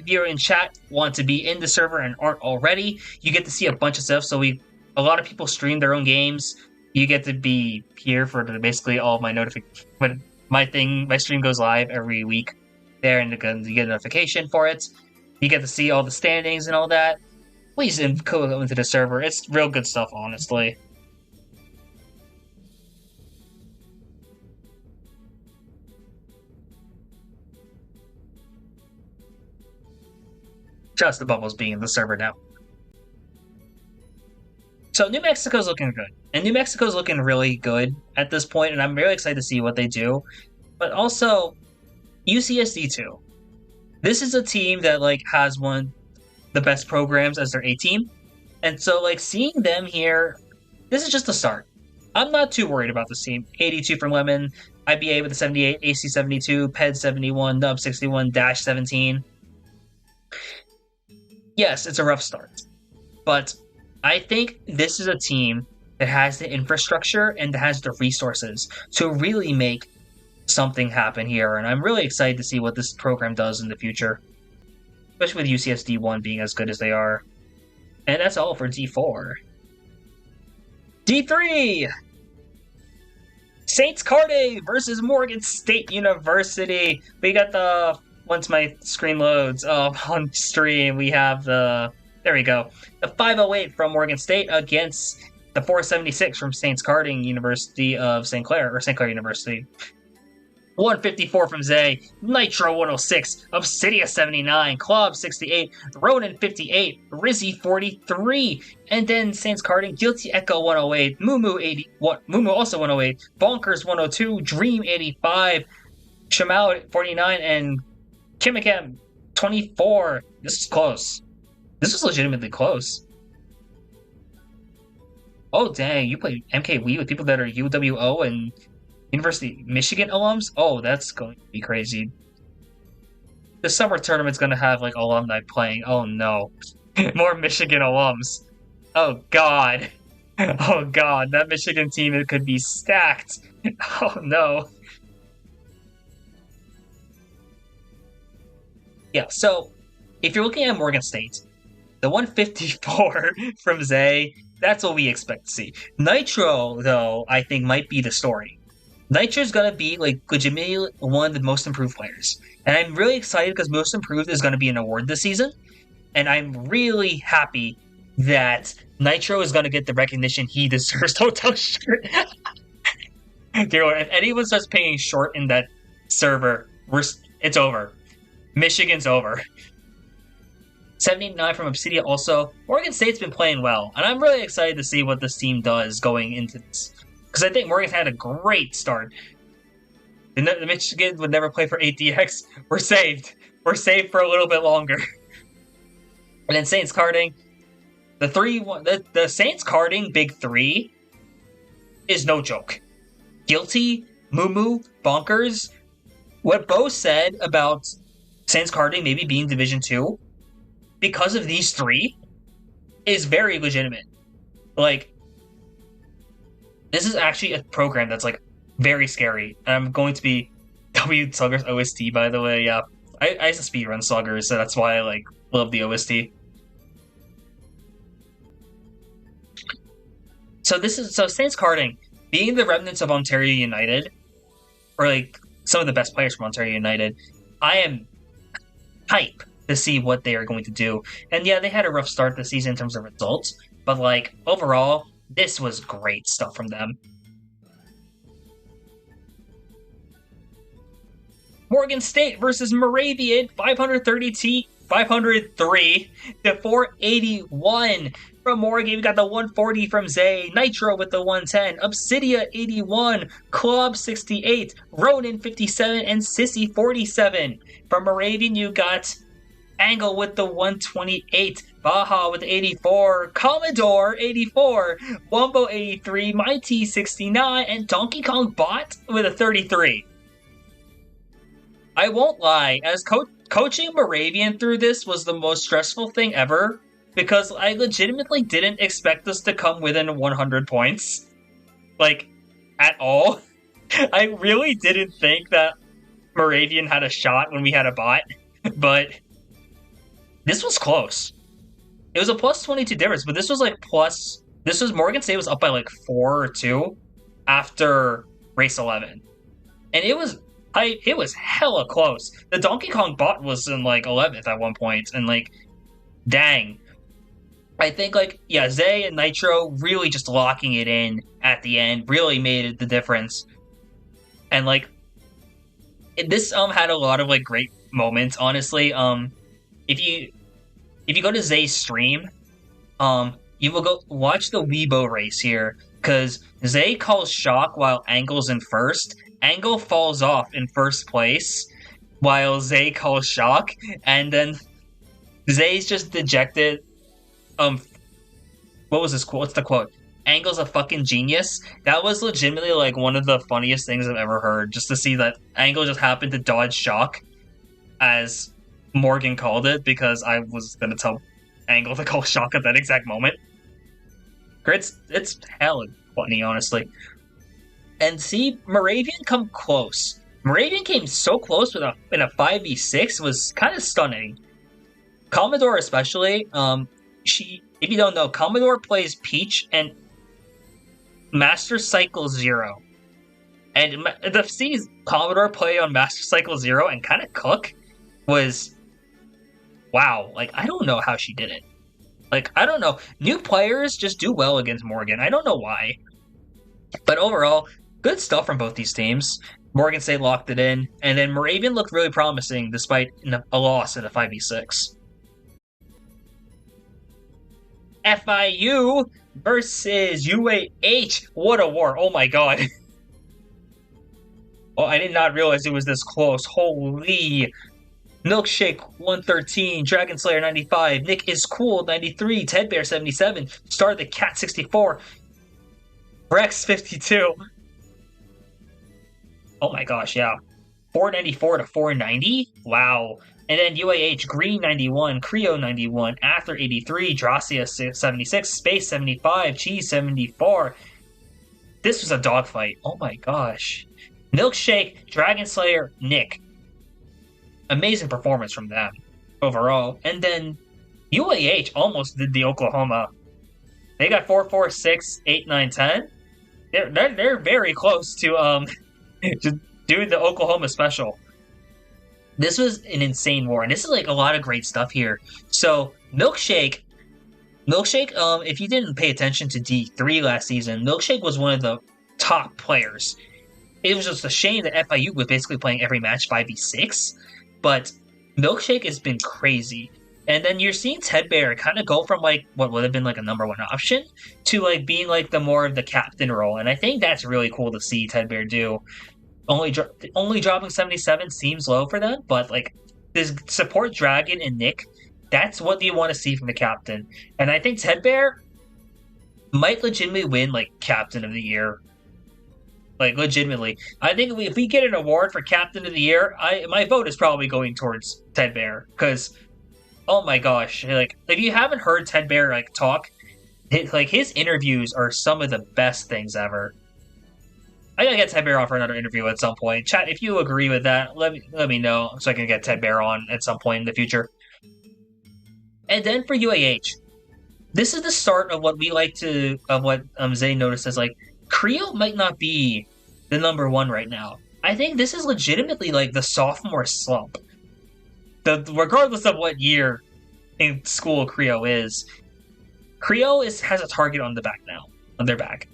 you're in chat, want to be in the server and aren't already, you get to see a bunch of stuff. So a lot of people stream their own games. You get to be here for basically all of my notifications. When my stream goes live every week there, and you get a notification for it. You get to see all the standings and all that. Please go into the server. It's real good stuff, honestly. Just the Bubbles being in the server now. So New Mexico's looking good. And New Mexico's looking really good at this point, and I'm really excited to see what they do. But also, UCSD too. This is a team that like has one the best programs as their A team. And so like seeing them here, this is just a start. I'm not too worried about this team. 82 from Lemon, IBA with a 78, AC 72, PED 71, Nub 61, Dash 17. Yes, it's a rough start. But I think this is a team that has the infrastructure and that has the resources to really make something happen here. And I'm really excited to see what this program does in the future. Especially with UCSD 1 being as good as they are. And that's all for D4. D3! Saints Carde versus Morgan State University. We got the... Once my screen loads on stream, we have the... There we go. The 508 from Morgan State against the 476 from Saints Karting University of St. Clair, or St. Clair University. 154 from Zay, Nitro 106, Obsidia 79, Klob 68, Ronan 58, Rizzy 43, and then Saints Karting, Guilty Echo 108, Mumu also 108, Bonkers 102, Dream 85, Shamal 49, and Kimikem 24. This is close. This is legitimately close. Oh dang, you play MKWe with people that are UWO and University of Michigan alums? Oh, that's going to be crazy. The summer tournament's going to have, like, alumni playing. Oh, no. More Michigan alums. Oh, God. Oh, God. That Michigan team, it could be stacked. Oh, no. Yeah, so, if you're looking at Morgan State, the 154 from Zay, that's what we expect to see. Nitro, though, I think might be the story. Nitro's going to be, like, legitimately one of the most improved players. And I'm really excited because most improved is going to be an award this season. And I'm really happy that Nitro is going to get the recognition he deserves. Hotel shirt. Dude, if anyone starts paying short in that server, it's over. Michigan's over. 79 from Obsidia also. Morgan State's been playing well, and I'm really excited to see what this team does going into this. Because I think Morgan's had a great start. The Michigan would never play for ATX. We're saved. We're saved for a little bit longer. And then Saints carding. The Saints carding big three is no joke. Guilty, Mumu, Bonkers. What Bo said about Saints carding maybe being Division 2 because of these three is very legitimate. Like, this is actually a program that's like very scary. I'm going to be W Sluggers OST, by the way. Yeah, I used to speedrun Sluggers, so that's why I like love the OST. So Saints carding being the remnants of Ontario United, or like some of the best players from Ontario United. I am hype to see what they are going to do. And yeah, they had a rough start this season in terms of results, but like overall, this was great stuff from them. Morgan State versus Moravian, 503 to 481 from Morgan. We got the 140 from Zay, Nitro with the 110, Obsidia 81, Club 68, Ronin 57, and Sissy 47. From Moravian, you got Angle with the 128, Baja with 84, Commodore 84, Wumbo 83, Mighty 69, and Donkey Kong Bot with a 33. I won't lie, as coaching Moravian through this was the most stressful thing ever, because I legitimately didn't expect us to come within 100 points. Like, at all. I really didn't think that Moravian had a shot when we had a bot, but this was close. It was a plus 22 difference, but this was like Morgan State was up by like 4 or 2 after race 11. And it was hella close. The Donkey Kong bot was in like 11th at one point, and like, dang. I think like, yeah, Zay and Nitro really just locking it in at the end really made the difference. And like, this had a lot of like great moments, honestly. If you go to Zay's stream, you will go watch the Weibo race here, because Zay calls shock while Angle's in first. Angle falls off in first place while Zay calls shock, and then Zay's just dejected. What was this quote? What's the quote? Angle's a fucking genius. That was legitimately like one of the funniest things I've ever heard, just to see that Angle just happened to dodge shock as Morgan called it, because I was gonna tell Angle to call shock at that exact moment. It's hella funny, honestly. And see Moravian come close. Moravian came so close in a 5v6 was kind of stunning. Commodore especially, if you don't know, Commodore plays Peach and Master Cycle 0. And to see Commodore play on Master Cycle 0 and kind of cook was, wow. Like, I don't know how she did it. Like, I don't know. New players just do well against Morgan. I don't know why. But overall, good stuff from both these teams. Morgan State locked it in, and then Moravian looked really promising despite a loss in a 5v6. FIU versus UAH. What a war. Oh my god. Oh, I did not realize it was this close. Holy. Milkshake 113, Dragon Slayer 95, Nick is Cool 93, Ted Bear 77, Star the Cat 64, Rex 52. Oh my gosh, yeah. 494 to 490? Wow. And then UAH, Green 91, Creo 91, Ather 83, Dracia 76, Space 75, Cheese 74. This was a dogfight. Oh my gosh. Milkshake, Dragon Slayer, Nick. Amazing performance from them overall. And then UAH almost did the Oklahoma. They got 4, 4, 6, 8, 9, 10. They're very close to doing the Oklahoma special. This was an insane war, and this is like a lot of great stuff here. So Milkshake, if you didn't pay attention to D3 last season, Milkshake was one of the top players. It was just a shame that FIU was basically playing every match 5v6, but Milkshake has been crazy. And then you're seeing Ted Bear kind of go from like what would have been like a number one option to like being like the more of the captain role. And I think that's really cool to see Ted Bear do. Only dropping 77 seems low for them, but like this support Dragon and Nick, that's what you want to see from the captain. And I think Ted Bear might legitimately win like captain of the year. Like legitimately, I think if we get an award for captain of the year, my vote is probably going towards Ted Bear because, oh my gosh, like if you haven't heard Ted Bear like talk, like his interviews are some of the best things ever. I gotta get Ted Bear on for another interview at some point. Chat, if you agree with that, let me know so I can get Ted Bear on at some point in the future. And then for UAH, this is the start of what we like to of what Zay noticed as like Creo might not be the number one right now. I think this is legitimately like the sophomore slump. Regardless of what year in school Creo is, has a target on their back,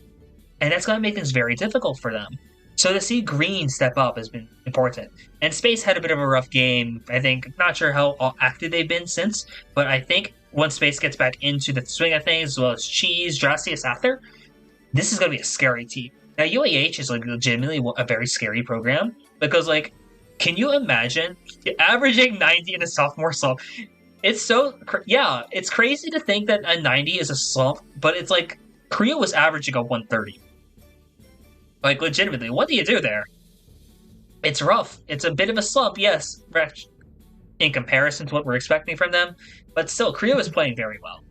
and that's going to make things very difficult for them. So to see Green step up has been important. And Space had a bit of a rough game. I think, not sure how active they've been since, but I think once Space gets back into the swing of things, as well as Cheese, Drastius Ather, this is going to be a scary team. Now, UAH is like legitimately a very scary program because, like, can you imagine averaging 90 in a sophomore slump? It's so, it's crazy to think that a 90 is a slump, but it's like Creo was averaging a 130. Like, legitimately, what do you do there? It's rough. It's a bit of a slump, yes, in comparison to what we're expecting from them, but still, Creo is playing very well.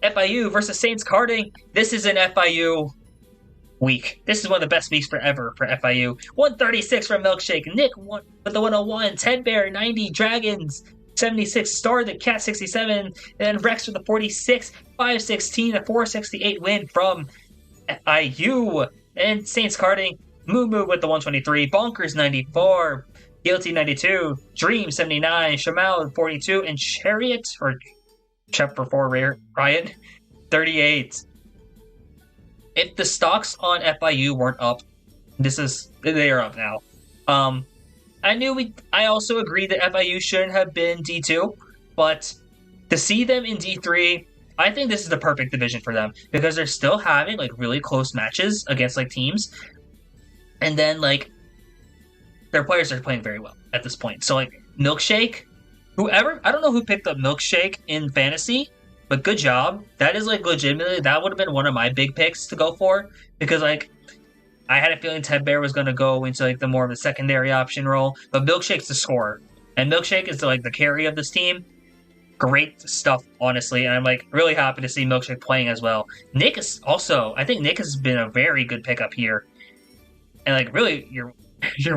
FIU versus Saints Karting. This is an FIU week. This is one of the best weeks forever for FIU. 136 from Milkshake. Nick with the 101. Ted Bear, 90. Dragons, 76. Star the Cat, 67. And then Rex with the 46. 516, a 468 win from FIU. And Saints Karting, Moo with the 123. Bonkers, 94. Guilty, 92. Dream, 79. Shamal, 42. And Chariot, or Chapter 4 Riot, 38. If the stocks on FIU weren't up, they are up now. I also agree that FIU shouldn't have been D2, but to see them in D3, I think this is the perfect division for them because they're still having like really close matches against like teams, and then like their players are playing very well at this point. So like Milkshake, I don't know who picked up Milkshake in fantasy, but good job. That is like legitimately, that would have been one of my big picks to go for because like I had a feeling Ted Bear was going to go into like the more of a secondary option role, but Milkshake's the scorer, and Milkshake is like the carry of this team. Great stuff, honestly, and I'm like really happy to see Milkshake playing as well. Nick is also, I think Nick has been a very good pickup here, and like really, you're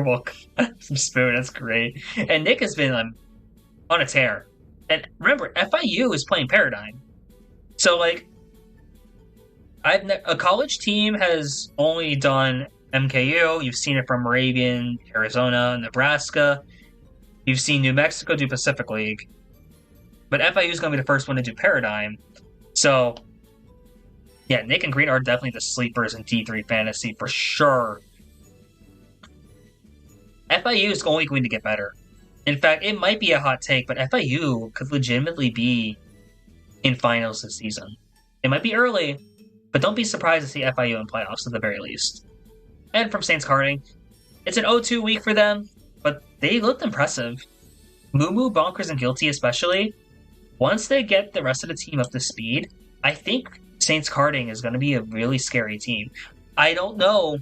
welcome. Some spoon, that's great. And Nick has been on a tear. And remember, FIU is playing Paradigm. So, like, a college team has only done MKU. You've seen it from Moravian, Arizona, Nebraska. You've seen New Mexico do Pacific League. But FIU is going to be the first one to do Paradigm. So, yeah, Nick and Green are definitely the sleepers in D3 Fantasy for sure. FIU is only going to get better. In fact, it might be a hot take, but FIU could legitimately be in finals this season. It might be early, but don't be surprised to see FIU in playoffs at the very least. And from Saints Karting, it's an 0-2 week for them, but they looked impressive. Moo, Bonkers, and Guilty especially. Once they get the rest of the team up to speed, I think Saints Karting is going to be a really scary team. I don't know.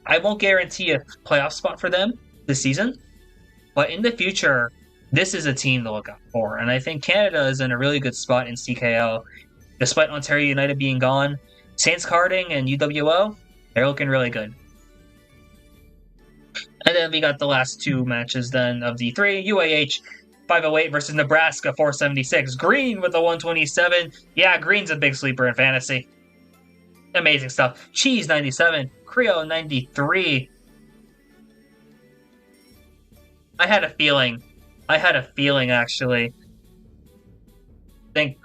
I won't guarantee a playoff spot for them this season, but in the future, this is a team to look out for. And I think Canada is in a really good spot in CKL. Despite Ontario United being gone, Saints Karting and UWO, they're looking really good. And then we got the last two matches then of D3. UAH 508 versus Nebraska 476. Green with the 127. Yeah, Green's a big sleeper in fantasy. Amazing stuff. Cheese 97. Creo 93. I had a feeling, actually, think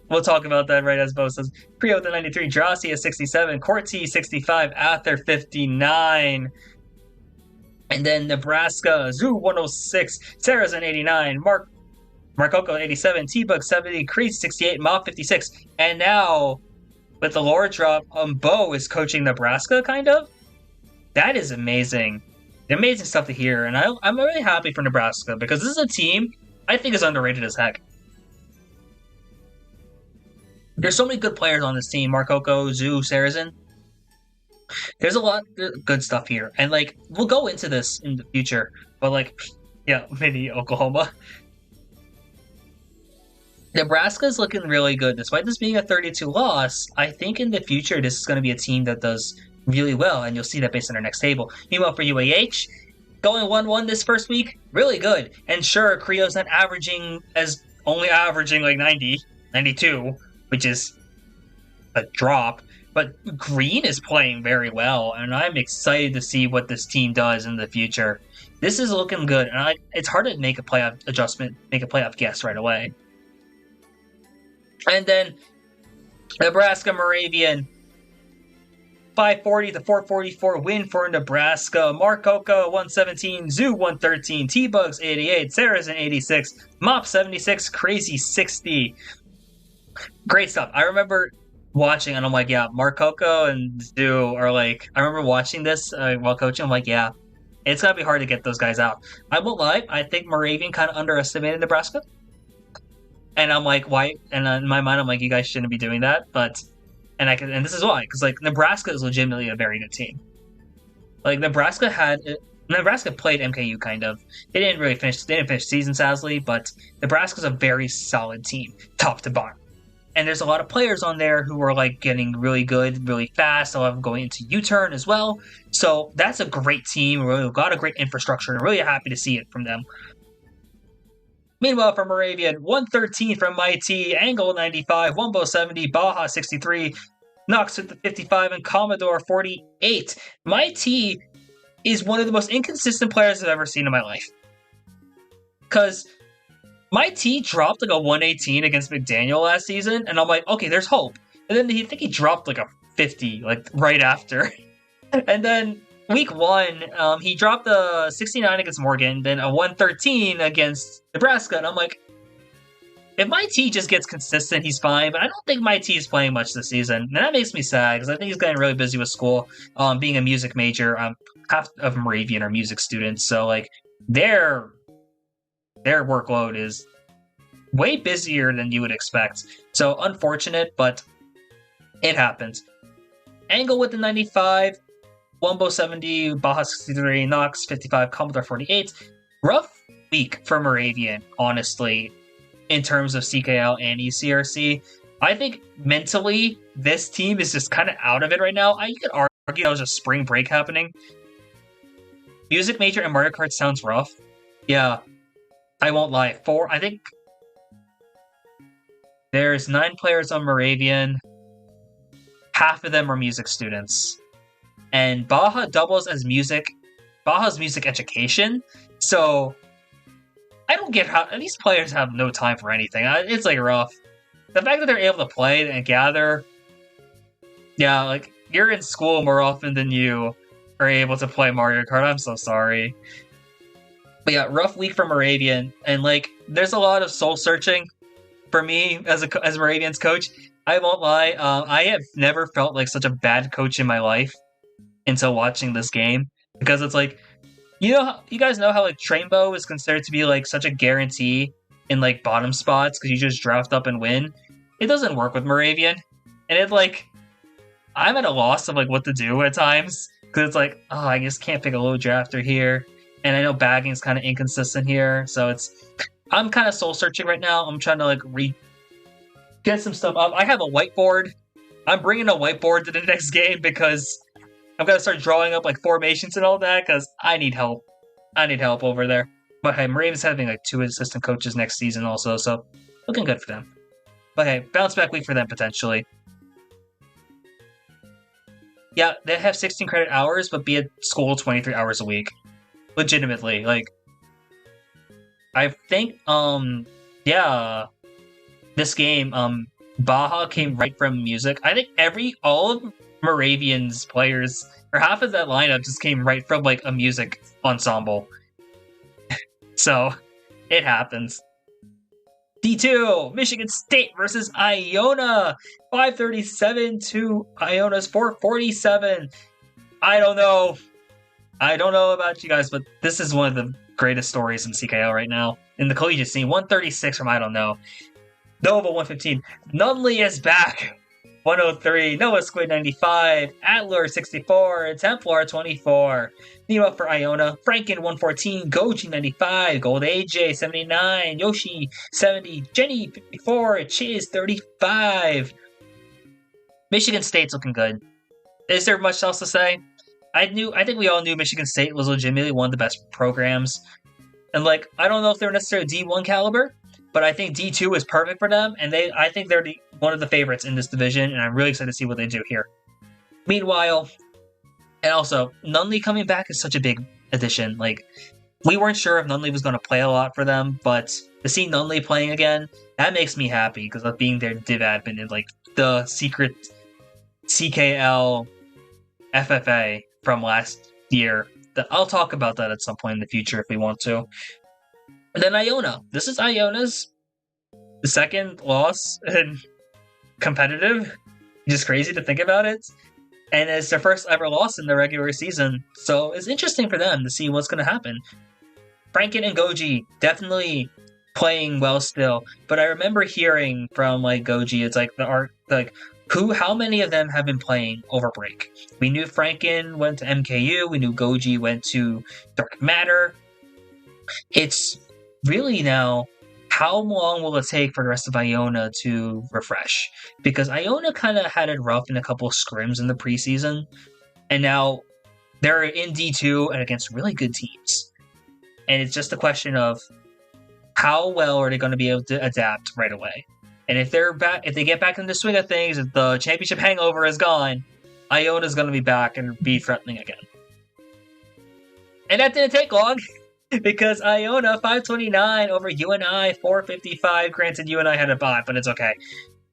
we'll talk about that right as Bo says. Creo at the 93, Drossi at 67, Corti 65, Ather 59. And then Nebraska, Zoo 106, Sarah's an 89, Marcoco 87, T-Bug 70, Crease 68, Mob 56. And now, with the lore drop, Bo is coaching Nebraska, kind of? That is amazing. Amazing stuff to hear. And I'm really happy for Nebraska, because this is a team I think is underrated as heck. There's so many good players on this team. Marcoco, Zoo, Sarazen. There's a lot of good stuff here. And, like, we'll go into this in the future. But, like, yeah, maybe Oklahoma. Nebraska's looking really good. Despite this being a 32 loss, I think in the future this is going to be a team that does really well, and you'll see that based on our next table. Meanwhile, for UAH, going 1-1 this first week, really good. And sure, Creo's not only averaging like 90, 92, which is a drop, but Green is playing very well, and I'm excited to see what this team does in the future. This is looking good, and it's hard to make a playoff adjustment, make a playoff guess right away. And then Nebraska Moravian, 540 to 444 win for Nebraska. Marcoco 117, Zoo 113, T-Bugs 88, Sarazen 86, Mop 76, Crazy 60. Great stuff. I remember watching, and I'm like, yeah, Marcoco and Zoo are like, I remember watching this while coaching. I'm like, yeah, it's going to be hard to get those guys out. I won't lie, I think Moravian kind of underestimated Nebraska. And I'm like, why? And in my mind, I'm like, you guys shouldn't be doing that. And this is why, because like Nebraska is legitimately a very good team. Like Nebraska played MKU kind of. They didn't finish season sadly, but Nebraska's a very solid team, top to bottom. And there's a lot of players on there who are like getting really good, really fast. A lot of them going into U-turn as well. So that's a great team. We've got a great infrastructure, and really happy to see it from them. Meanwhile, for Moravian, 113 from MIT, Angle 95, Wumbo 70, Baja 63, Knox with the 55, and Commodore 48. MIT is one of the most inconsistent players I've ever seen in my life. Because MIT dropped like a 118 against McDaniel last season, and I'm like, okay, there's hope. And then I think he dropped like a 50, like right after. And then week 1, he dropped a 69 against Morgan, then a 113 against Nebraska, and I'm like, if MIT just gets consistent, he's fine, but I don't think MIT is playing much this season, and that makes me sad, because I think he's getting really busy with school, being a music major. Half of Moravian are music students, so, like, their workload is way busier than you would expect. So, unfortunate, but it happens. Angle with the 95, Wumbo 70, Baja 63, Knox 55, Commodore 48. Rough week for Moravian, honestly, in terms of CKL and ECRC. I think mentally, this team is just kind of out of it right now. You could argue that was a spring break happening. Music Major and Mario Kart sounds rough. Yeah, I won't lie. I think there's 9 players on Moravian. Half of them are music students. And Baja doubles as Baja's music education. So I don't get how these players have no time for anything. It's like rough. The fact that they're able to play and gather, yeah, like you're in school more often than you are able to play Mario Kart. I'm so sorry. But yeah, rough week for Moravian, and like there's a lot of soul searching for me as Moravian's coach. I won't lie. I have never felt like such a bad coach in my life until watching this game, because it's like, you guys know how like Trainbow is considered to be like such a guarantee in like bottom spots because you just draft up and win. It doesn't work with Moravian, and it's like I'm at a loss of like what to do at times, because it's like, oh, I just can't pick a low drafter here, and I know bagging is kind of inconsistent here, so I'm kind of soul searching right now. I'm trying to like get some stuff up. I have a whiteboard. I'm bringing a whiteboard to the next game because I'm going to start drawing up like formations and all that, because I need help. I need help over there. But hey, Moravian's having like 2 assistant coaches next season also, so looking good for them. But hey, bounce back week for them potentially. Yeah, they have 16 credit hours, but be at school 23 hours a week. Legitimately, like, I think, yeah, this game, Baja came right from music. I think all of Moravian's players, or half of that lineup, just came right from like a music ensemble. So it happens. D2, Michigan State versus Iona. 537 to Iona's 447. I don't know about you guys, but this is one of the greatest stories in CKL right now. In the collegiate scene, 136 from I don't know. Nova 115. Nunley is back. 103. Noah Squid 95. Adler 64. Templar 24. Meanwhile for Iona, Franken 114. Goji 95. Gold AJ 79. Yoshi 70. Jenny 54. Chiz 35. Michigan State's looking good. Is there much else to say? I think we all knew Michigan State was legitimately one of the best programs. And like, I don't know if they're necessarily D1 caliber, but I think D2 is perfect for them, and I think they're one of the favorites in this division, and I'm really excited to see what they do here. Meanwhile, and also, Nunley coming back is such a big addition. Like, we weren't sure if Nunley was going to play a lot for them, but to see Nunley playing again, that makes me happy, because of being their div admin in, like, the secret CKL FFA from last year. I'll talk about that at some point in the future if we want to. And then Iona. This is Iona's second loss in competitive. Just crazy to think about it. And it's their first ever loss in the regular season. So it's interesting for them to see what's going to happen. Franken and Goji definitely playing well still. But I remember hearing from like Goji, it's like how many of them have been playing over break? We knew Franken went to MKU. We knew Goji went to Dark Matter. It's really now, how long will it take for the rest of Iona to refresh? Because Iona kind of had it rough in a couple of scrims in the preseason, and now they're in D2 and against really good teams. And it's just a question of how well are they going to be able to adapt right away? And if they get back in the swing of things, if the championship hangover is gone, Iona's going to be back and be threatening again. And that didn't take long, because Iona 529 over UNI 455. Granted, UNI had a bot, but it's okay.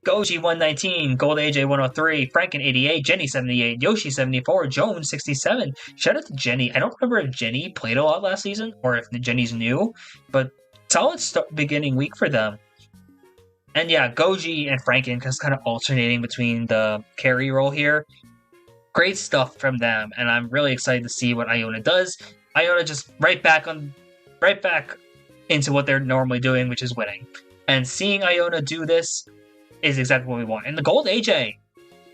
Goji 119, Gold AJ 103, Franken 88, Jenny 78, Yoshi 74, Jones 67. Shout out to Jenny. I don't remember if Jenny played a lot last season or if Jenny's new, but solid beginning week for them. And yeah, Goji and Franken just kind of alternating between the carry role here. Great stuff from them, and I'm really excited to see what Iona does. Iona just right back into what they're normally doing, which is winning. And seeing Iona do this is exactly what we want. And the Gold AJ.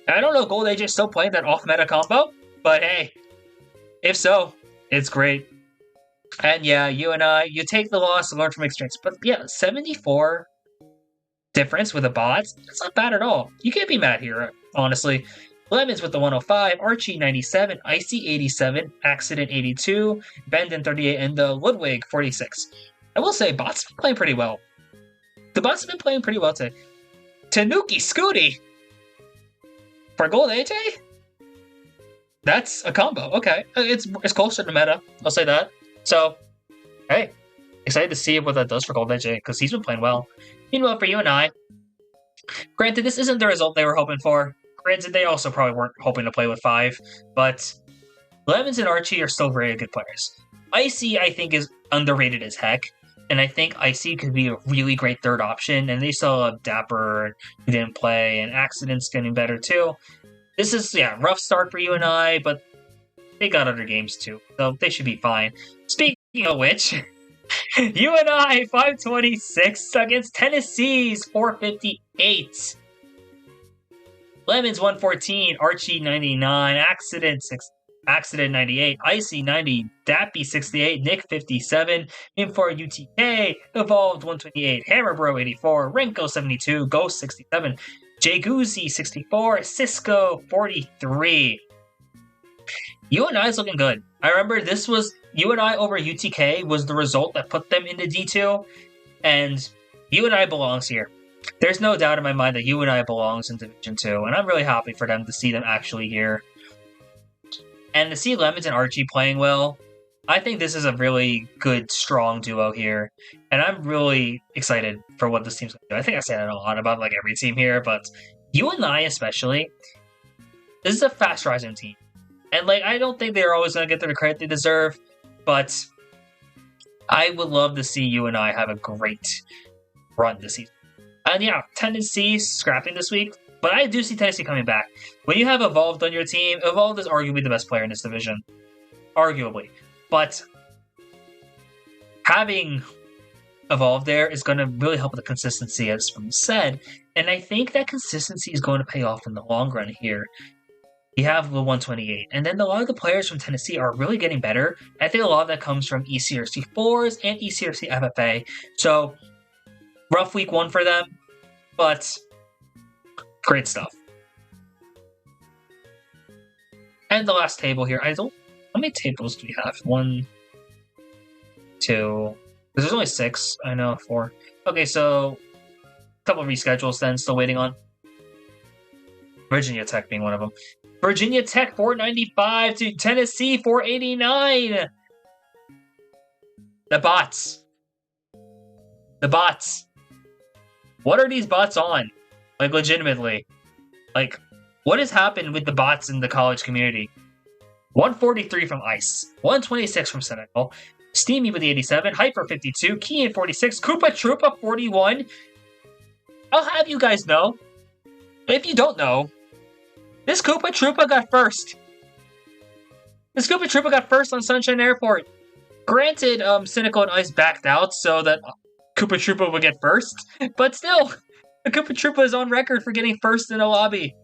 I don't know if Gold AJ is still playing that off-meta combo, but hey, if so, it's great. And yeah, UNI, you take the loss and learn from experience. But yeah, 74 difference with a bot, that's not bad at all. You can't be mad here, honestly. Lemons with the 105, Archie 97, Icy 87, Accident 82, Bendon 38, and the Ludwig 46. I will say, bots have been playing pretty well. The bots have been playing pretty well today. Tanuki Scooty for Gold AJ? That's a combo. Okay, it's closer to meta. I'll say that. So, hey, excited to see what that does for Gold AJ, because he's been playing well. Meanwhile, for UNI, granted, this isn't the result they were hoping for. Granted, they also probably weren't hoping to play with 5, but Lemons and Archie are still very good players. Icy, I think, is underrated as heck, and I think Icy could be a really great third option, and they still have Dapper, who didn't play, and Accident's getting better too. This is, rough start for UNI, but they got other games too, so they should be fine. Speaking of which, UNI 526 against Tennessee's 458. Lemons 114, Archie 99, Accident 98, Icy 90, Dappy 68, Nick 57, Infor UTK, Evolved 128, Hammerbro 84, Renko 72, Ghost 67, Jaguzzi 64, Cisco 43. UNI is looking good. I remember this was UNI over UTK was the result that put them into D2, and UNI belongs here. There's no doubt in my mind that UNI belongs in Division 2, and I'm really happy for them to see them actually here. And to see Lemons and Archie playing well, I think this is a really good, strong duo here, and I'm really excited for what this team's going to do. I think I say that a lot about like every team here, but UNI especially, this is a fast rising team, and like I don't think they're always going to get the credit they deserve, but I would love to see UNI have a great run this season. And yeah, Tennessee scrapping this week, but I do see Tennessee coming back. When you have Evolved on your team, Evolved is arguably the best player in this division, arguably. But having Evolved there is going to really help with the consistency, as from said. And I think that consistency is going to pay off in the long run here. You have the 128. And then a lot of the players from Tennessee are really getting better. I think a lot of that comes from ECRC 4s and ECRC FFA. So, rough week 1 for them, but great stuff. And the last table here, how many tables do we have? 1, 2, there's only 6, I know, 4. Okay, so a couple of reschedules then, still waiting on. Virginia Tech being one of them. Virginia Tech 495 to Tennessee 489. The bots. What are these bots on? Like, legitimately. Like, what has happened with the bots in the college community? 143 from Ice. 126 from Senegal. Steamy with the 87. Hyper 52. Kian 46. Koopa Troopa 41. I'll have you guys know. If you don't know, this Koopa Troopa got first. This Koopa Troopa got first on Sunshine Airport. Granted, Cynical and Ice backed out so that Koopa Troopa would get first, but still, the Koopa Troopa is on record for getting first in a lobby.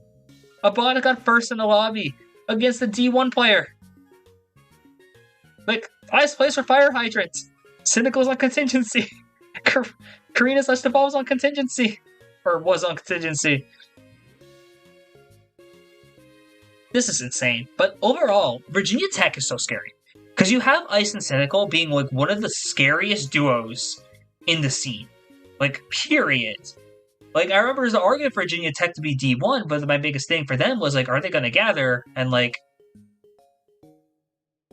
A bot got first in a lobby against a D1 player. Like, Ice plays for Fire Hydrant. Cynical's on contingency. Karina /Devolve's on contingency. Or was on contingency. This is insane. But overall, Virginia Tech is so scary. Because you have Ice and Cynical being like one of the scariest duos in the scene. Like, period. Like, I remember there's an argument for Virginia Tech to be D1, but my biggest thing for them was like, are they going to gather? And like,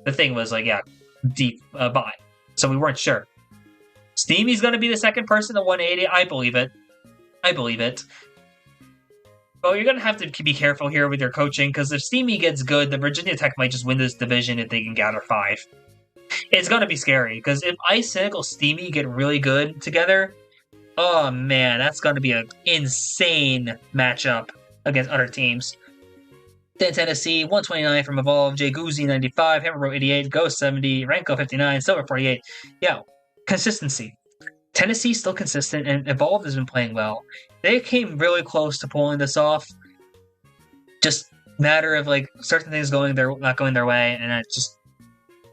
the thing was like, yeah, deep buy. So we weren't sure. Steamy's going to be the second person at 180. I believe it. Well, you're going to have to be careful here with your coaching, because if Steamy gets good, then Virginia Tech might just win this division if they can gather 5. It's going to be scary, because if Ice, Cynical, Steamy get really good together, oh man, that's going to be an insane matchup against other teams. Then Tennessee, 129 from Evolve, Jay Guzzi, 95, Hammer Bro, 88, Ghost, 70, Ranko, 59, Silver, 48. Yeah, consistency. Tennessee still consistent, and Evolve has been playing well. They came really close to pulling this off. Just matter of like certain things not going their way, and it just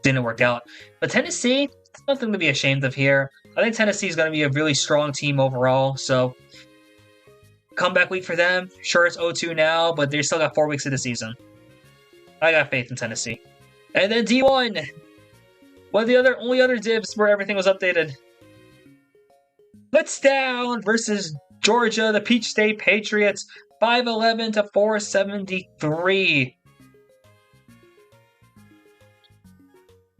didn't work out. But Tennessee, nothing to be ashamed of here. I think Tennessee is going to be a really strong team overall. So comeback week for them. Sure, it's 0-2 now, but they still got 4 weeks of the season. I got faith in Tennessee. And then D1. One of the only other divs where everything was updated. Kutztown versus Georgia, the Peach State Patriots, 511 to 473.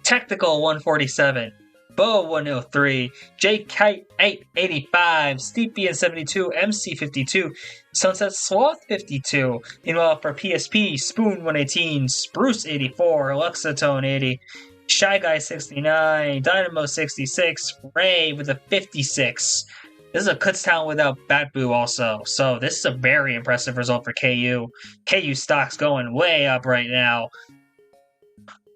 Technical 147, Bo 103, JK 885, Steepy 72, MC 52, Sunset Sloth 52. Meanwhile, for PSP, Spoon 118, Spruce 84, Luxatone 80, Shy Guy 69, Dynamo 66, Ray with a 56. This is a Kutztown without Batboo also, so this is a very impressive result for KU. KU stock's going way up right now.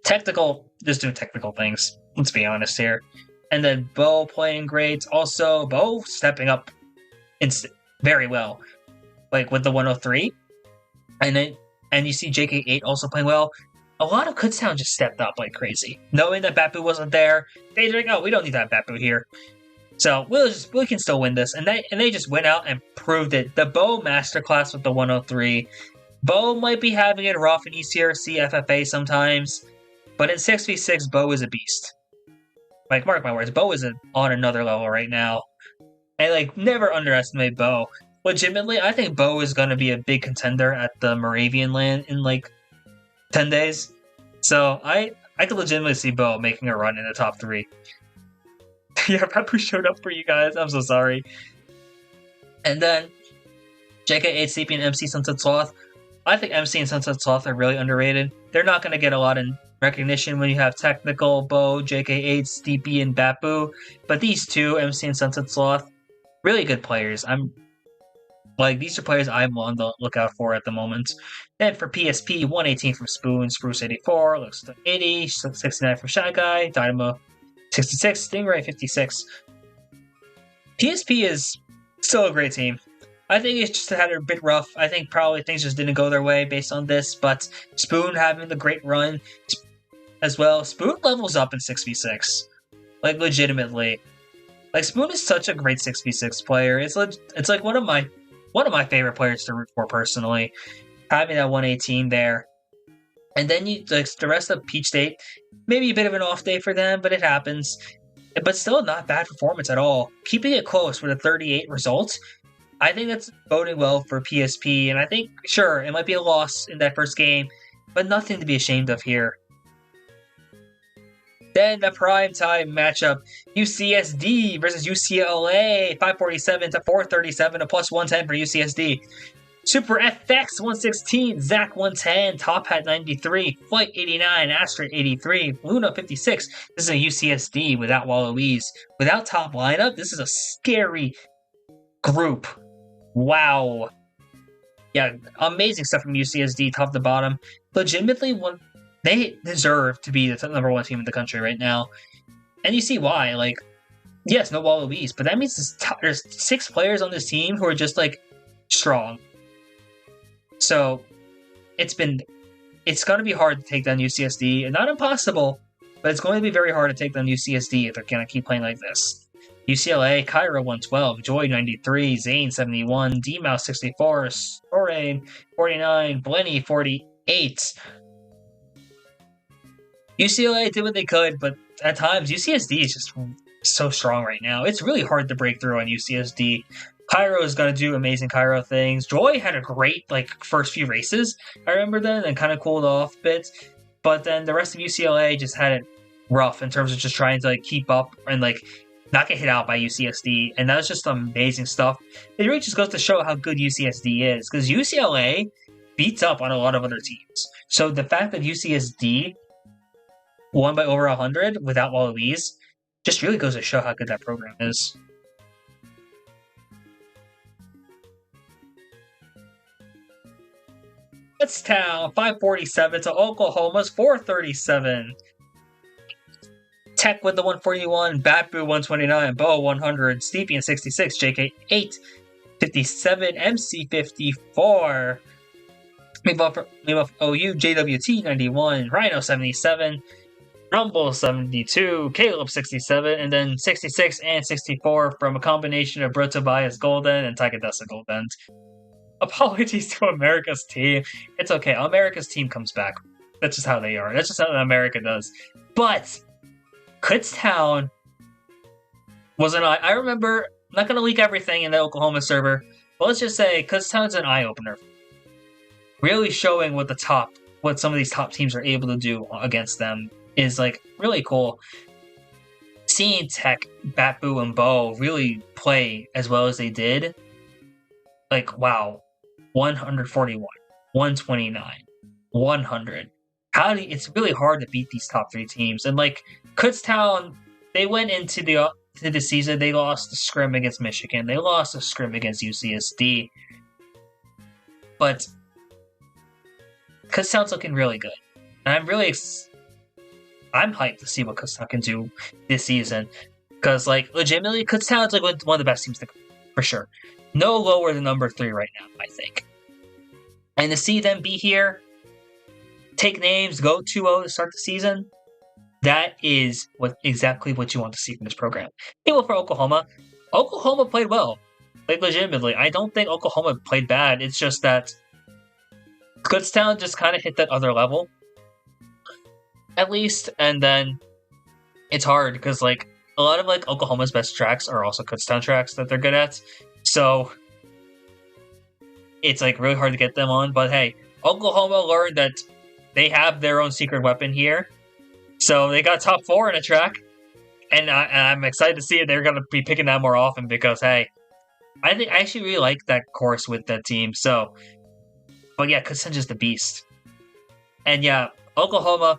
Technical, just doing technical things, let's be honest here. And then Bo playing great. Also, Bo stepping up very well, like with the 103. And you see JK8 also playing well. A lot of Kutztown just stepped up like crazy. Knowing that Batboo wasn't there, they're like, oh, we don't need that Batboo here. So we can still win this. And they just went out and proved it. The Bo masterclass with the 103. Bo might be having it rough in ECRC FFA sometimes, but in 6v6, Bo is a beast. Like, mark my words, Bo is on another level right now. And like, never underestimate Bo. Legitimately, I think Bo is going to be a big contender at the Moravian land in like 10 days. So I I could legitimately see Bo making a run in the top 3. Yeah, Papu showed up for you guys. I'm so sorry. And then JK8, CP, and MC Sunset Sloth. I think MC and Sunset Sloth are really underrated. They're not going to get a lot of recognition when you have Technical, Bo, JK8, Steepy, and Bapu. But these two, MC and Sunset Sloth, really good players. These are players I'm on the lookout for at the moment. Then for PSP, 118 from Spoon, Spruce 84, Looks 80, 69 from Shy Guy, Dynamo 66, Stingray 56. PSP is still a great team. I think it's just had a bit rough. I think probably things just didn't go their way based on this, but Spoon having the great run as well. Spoon levels up in 6v6. Like, legitimately. Like, Spoon is such a great 6v6 player. It's like one of my favorite players to root for personally. Having that 118 there. And then the rest of Peach State, maybe a bit of an off day for them, but it happens. But still not bad performance at all. Keeping it close with a 38 result, I think that's boding well for PSP, and I think, sure, it might be a loss in that first game, but nothing to be ashamed of here. Then the primetime matchup, UCSD versus UCLA, 547 to 437, a plus 110 for UCSD. Super FX 116, Zach 110, Top Hat 93, Flight 89, Astra 83, Luna 56. This is a UCSD without Waluiz. Without top lineup, this is a scary group. Wow. Yeah, amazing stuff from UCSD, top to bottom. Legitimately, they deserve to be the number 1 team in the country right now. And you see why. Like, yes, no Waluiz, but that means there's 6 players on this team who are just, like, strong. So, it's going to be hard to take down UCSD, and not impossible, but it's going to be very hard to take down UCSD if they're going to keep playing like this. UCLA, Cairo 112, Joy 93, Zane 71, D-Mouse 64, Sorain 49, Blenny 48. UCLA did what they could, but at times UCSD is just so strong right now. It's really hard to break through on UCSD. Cairo is going to do amazing Cairo things. Joy had a great first few races, I remember then, and kind of cooled off a bit. But then the rest of UCLA just had it rough in terms of just trying to keep up and not get hit out by UCSD, and that was just amazing stuff. It really just goes to show how good UCSD is, because UCLA beats up on a lot of other teams. So the fact that UCSD won by over 100 without Waluiz just really goes to show how good that program is. Kutztown 547 to Oklahoma's 437. Tech with the 141, Bapu 129, Bo 100, Steepy and 66, JK 8, 57, MC 54. Move up OU, JWT 91, Rhino 77, Rumble 72, Caleb 67, and then 66 and 64 from a combination of Brotobias Golden and Taikadesa Golden. Apologies to America's team. It's okay. America's team comes back. That's just how they are. That's just how America does. But Kutztown was an I remember, I'm not going to leak everything in the Oklahoma server, but let's just say Kutztown's an eye-opener. Really showing what some of these top teams are able to do against them is really cool. Seeing Tech, Bapu, and Bo really play as well as they did, wow. 141, 129, 100. It's really hard to beat these top 3 teams. And Kutztown, they went into the season, they lost the scrim against Michigan, they lost the scrim against UCSD. But Kutztown's looking really good. And I'm hyped to see what Kutztown can do this season. Because legitimately, Kutztown's one of the best teams for sure. No lower than number 3 right now, I think. And to see them be here, take names, go 2-0 to start the season, that is exactly what you want to see from this program. Well, for Oklahoma played well. Legitimately. I don't think Oklahoma played bad. It's just that Kutztown just kind of hit that other level, at least. And then it's hard because a lot of Oklahoma's best tracks are also Kutztown tracks that they're good at. So it's really hard to get them on. But hey, Oklahoma learned that they have their own secret weapon here. So they got top 4 in a track, and I'm excited to see it. They're going to be picking that more often because, hey, I actually really like that course with that team. So, but yeah, Kasenja's the beast. And yeah, Oklahoma,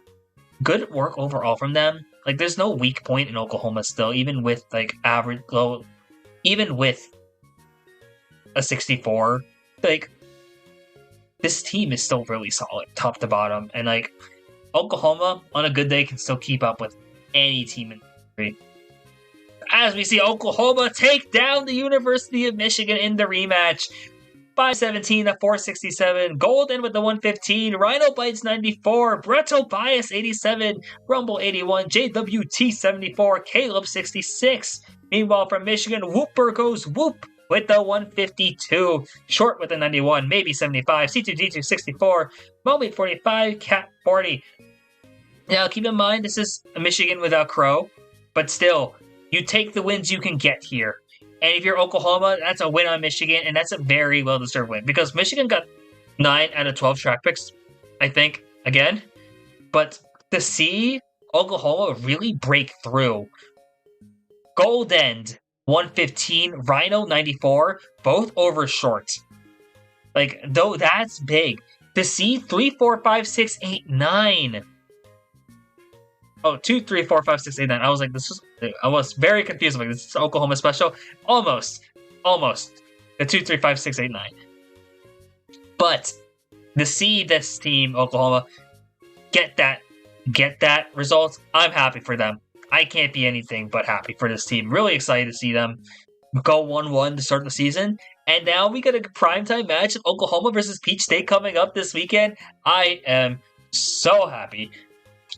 good work overall from them. Like, there's no weak point in Oklahoma still, even with like average low, even with a 64. Like, this team is still really solid, top to bottom, and like Oklahoma on a good day can still keep up with any team in the country. As we see Oklahoma take down the University of Michigan in the rematch. 517 to 467. Golden with the 115. Rhino Bites 94. Breto Bias 87. Rumble 81. JWT 74. Caleb 66. Meanwhile, from Michigan, Whooper goes Whoop with the 152. Short with the 91. Maybe 75. C2D2 64. Moment 45. Cat 40. Now, keep in mind, this is a Michigan without Crow, but still, you take the wins you can get here. And if you're Oklahoma, that's a win on Michigan, and that's a very well-deserved win. Because Michigan got 9 out of 12 track picks, I think, again. But to see Oklahoma really break through, Gold End, 115, Rhino, 94, both over short. Like, though that's big. To see 3, 4, 5, 6, 8, 9. Oh, 2, 3, 4, 5, 6, 8, 9. I was like, I was very confused. I'm like, this is Oklahoma special. Almost. The 2, 3, 5, 6, 8, 9. But to see this team, Oklahoma, get that result, I'm happy for them. I can't be anything but happy for this team. Really excited to see them go 1-1 to start the season. And now we get a primetime match of Oklahoma versus Peach State coming up this weekend. I am so happy.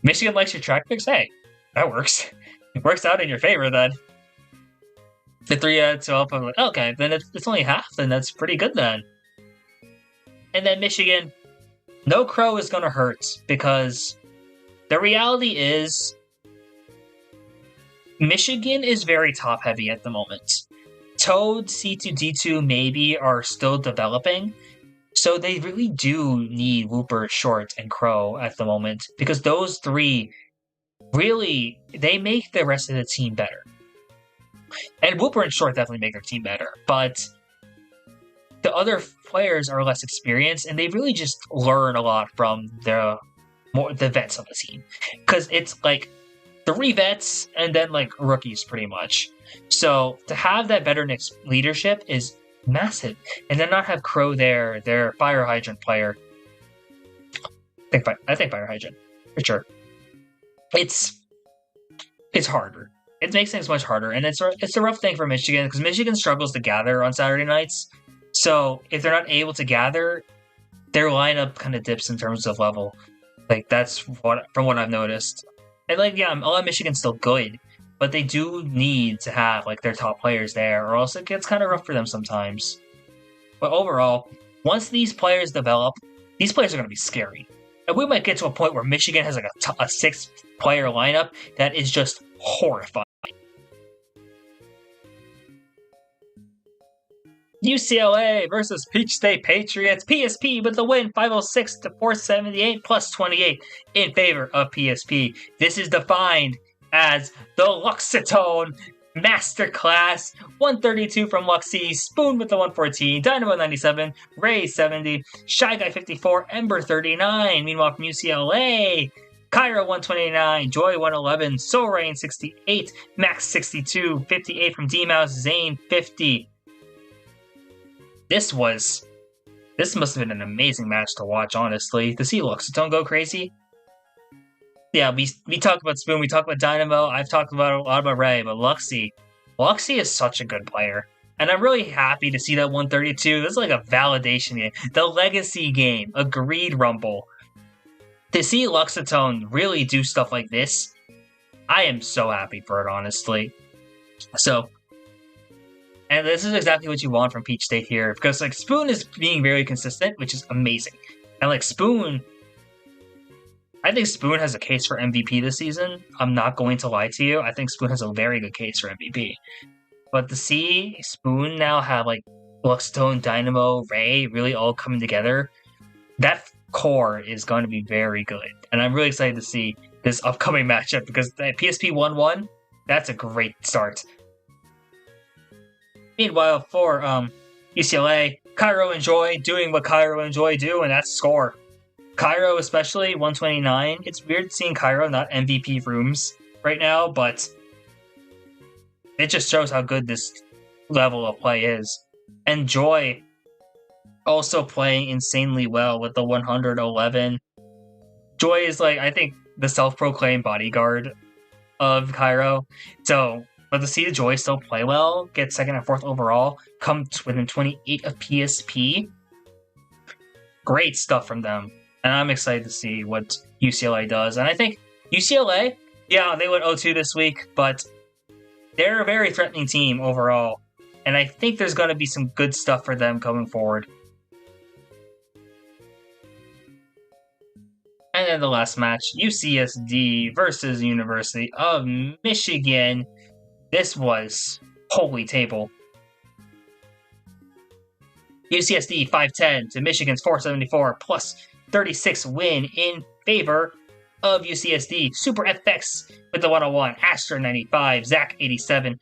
Michigan likes your track picks? Hey, that works. It works out in your favor then. The 3 out of 12, I'm like, okay, then it's only half, then that's pretty good then. And then Michigan, no Crow is going to hurt because the reality is Michigan is very top heavy at the moment. Toad, C2D2 maybe are still developing. So they really do need Whooper, Short, and Crow at the moment because those 3 really, they make the rest of the team better. And Whooper and Short definitely make their team better, but the other players are less experienced and they really just learn a lot from the vets on the team. Because it's like 3 vets and then like rookies pretty much. So to have that better leadership is massive, and then not have Crow there, their Fire Hydrant player. I think Fire Hydrant for sure. It's harder. It makes things much harder, and it's a rough thing for Michigan because Michigan struggles to gather on Saturday nights. So if they're not able to gather, their lineup kind of dips in terms of level. Like that's from what I've noticed. And like yeah, a lot of Michigan's still good. But they do need to have like their top players there, or else it gets kind of rough for them sometimes. But overall, once these players develop, these players are going to be scary. And we might get to a point where Michigan has like a 6-player lineup that is just horrifying. UCLA versus Peach State Patriots. PSP with the win, 506 to 478 plus 28 in favor of PSP. This is defined as the Luxatone Masterclass. 132 from Luxie, Spoon with the 114, Dynamo 97, Ray 70, Shy Guy 54, Ember 39. Meanwhile from UCLA, Kyra 129, Joy 111, Soul Rain 68, Max 62, 58 from D-Mouse, Zane 50. This must have been an amazing match to watch, honestly. To see Luxatone go crazy. Yeah, we talked about Spoon, we talked about Dynamo, I've talked a lot about Ray, but Luxie is such a good player. And I'm really happy to see that 132. This is like a validation game. The legacy game. Agreed, Rumble. To see Luxatone really do stuff like this, I am so happy for it, honestly. So, and this is exactly what you want from Peach State here, because like Spoon is being very consistent, which is amazing. And like Spoon, I think Spoon has a case for MVP this season. I'm not going to lie to you. I think Spoon has a very good case for MVP. But to see Spoon now have like Luxatone, Dynamo, Ray really all coming together, that core is going to be very good. And I'm really excited to see this upcoming matchup because the PSP 1-1, that's a great start. Meanwhile, for UCLA, Cairo and Joy doing what Cairo and Joy do, and that's score. Cairo, especially 129. It's weird seeing Cairo not MVP rooms right now, but it just shows how good this level of play is. And Joy also playing insanely well with the 111. Joy is like, I think, the self-proclaimed bodyguard of Cairo. So, but to see the Joy still play well, get second and fourth overall, come within 28 of PSP, great stuff from them. And I'm excited to see what UCLA does. And I think UCLA, yeah, they went 0-2 this week, but they're a very threatening team overall. And I think there's going to be some good stuff for them going forward. And then the last match, UCSD versus University of Michigan. This was holy table. UCSD 510 to Michigan's 474 plus 36 win in favor of UCSD. Super FX with the 101, Astra 95, Zach 87,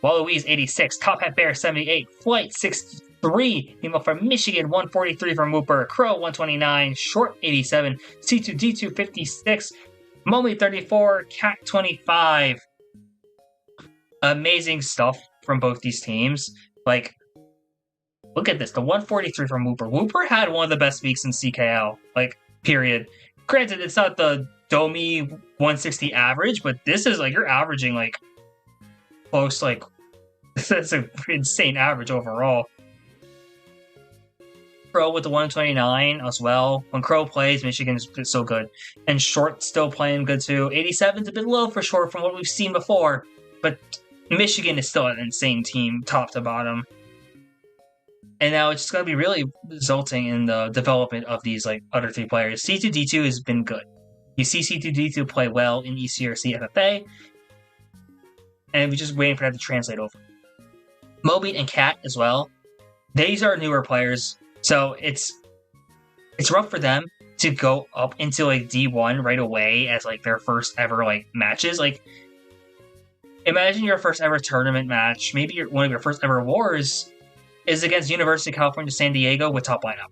Waluiz 86, Top Hat Bear 78, Flight 63, Meanwhile from Michigan 143 from Whooper, Crow 129, Short 87, C2D2 56, Momi 34, Cat 25. Amazing stuff from both these teams. Like, look at this, the 143 from Whooper. Whooper had one of the best weeks in CKL, like, period. Granted, it's not the Domi 160 average, but this is like, you're averaging like close, like, that's an insane average overall. Crow with the 129 as well. When Crow plays, Michigan's so good. And Short still playing good too. 87's a bit low for Short from what we've seen before, but Michigan is still an insane team, top to bottom. And now it's going to be really resulting in the development of these like other three players. C2D2 has been good. You see C2D2 play well in ECRC FFA, and we're just waiting for that to translate over. Moby and Cat as well. These are newer players, so it's rough for them to go up into like D1 right away as like their first ever like matches. Like, imagine your first ever tournament match, maybe one of your first ever wars is against University of California, San Diego with top lineup.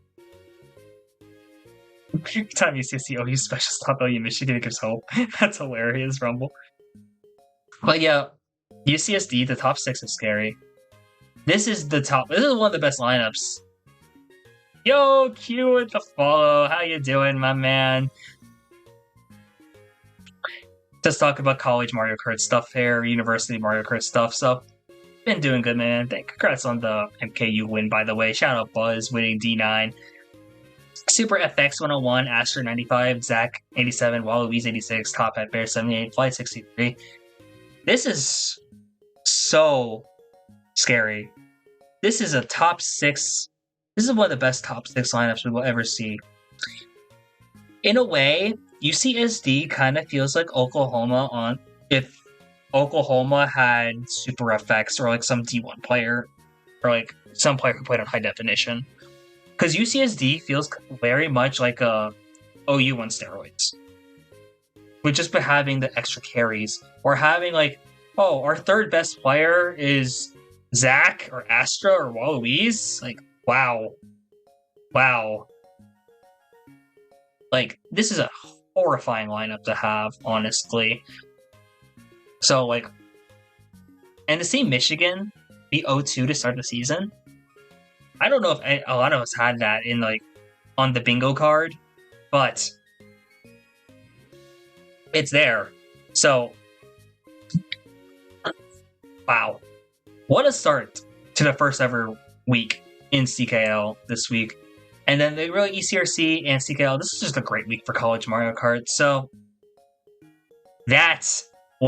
Every time you see OU special stop OU Michigan, it gives hope. That's hilarious, Rumble. But yeah, UCSD, the top 6 is scary. This is one of the best lineups. Yo, Q with the follow. How you doing, my man? Just talk about college Mario Kart stuff here, university Mario Kart stuff, so been doing good, man. Congrats on the MKU win, by the way. Shout out Buzz winning D9. Super FX 101, Astra 95, Zach 87, Waluiz 86, Top Hat Bear 78, Flight 63. This is so scary. This is a top 6. This is one of the best top 6 lineups we will ever see. In a way, UCSD kind of feels like Oklahoma if Oklahoma had Super FX or like some D1 player or like some player who played on high definition. Because UCSD feels very much like a OU on steroids. With just by having the extra carries. Or having like, oh, our third best player is Zach or Astra or Waluiz. Like, wow. Wow. Like, this is a horrifying lineup to have, honestly. So, like, and to see Michigan be 0-2 to start the season, I don't know if a lot of us had that in, like, on the bingo card, but it's there. So, wow. What a start to the first ever week in CKL this week. And then they really ECRC and CKL. This is just a great week for college Mario Kart. So, that's a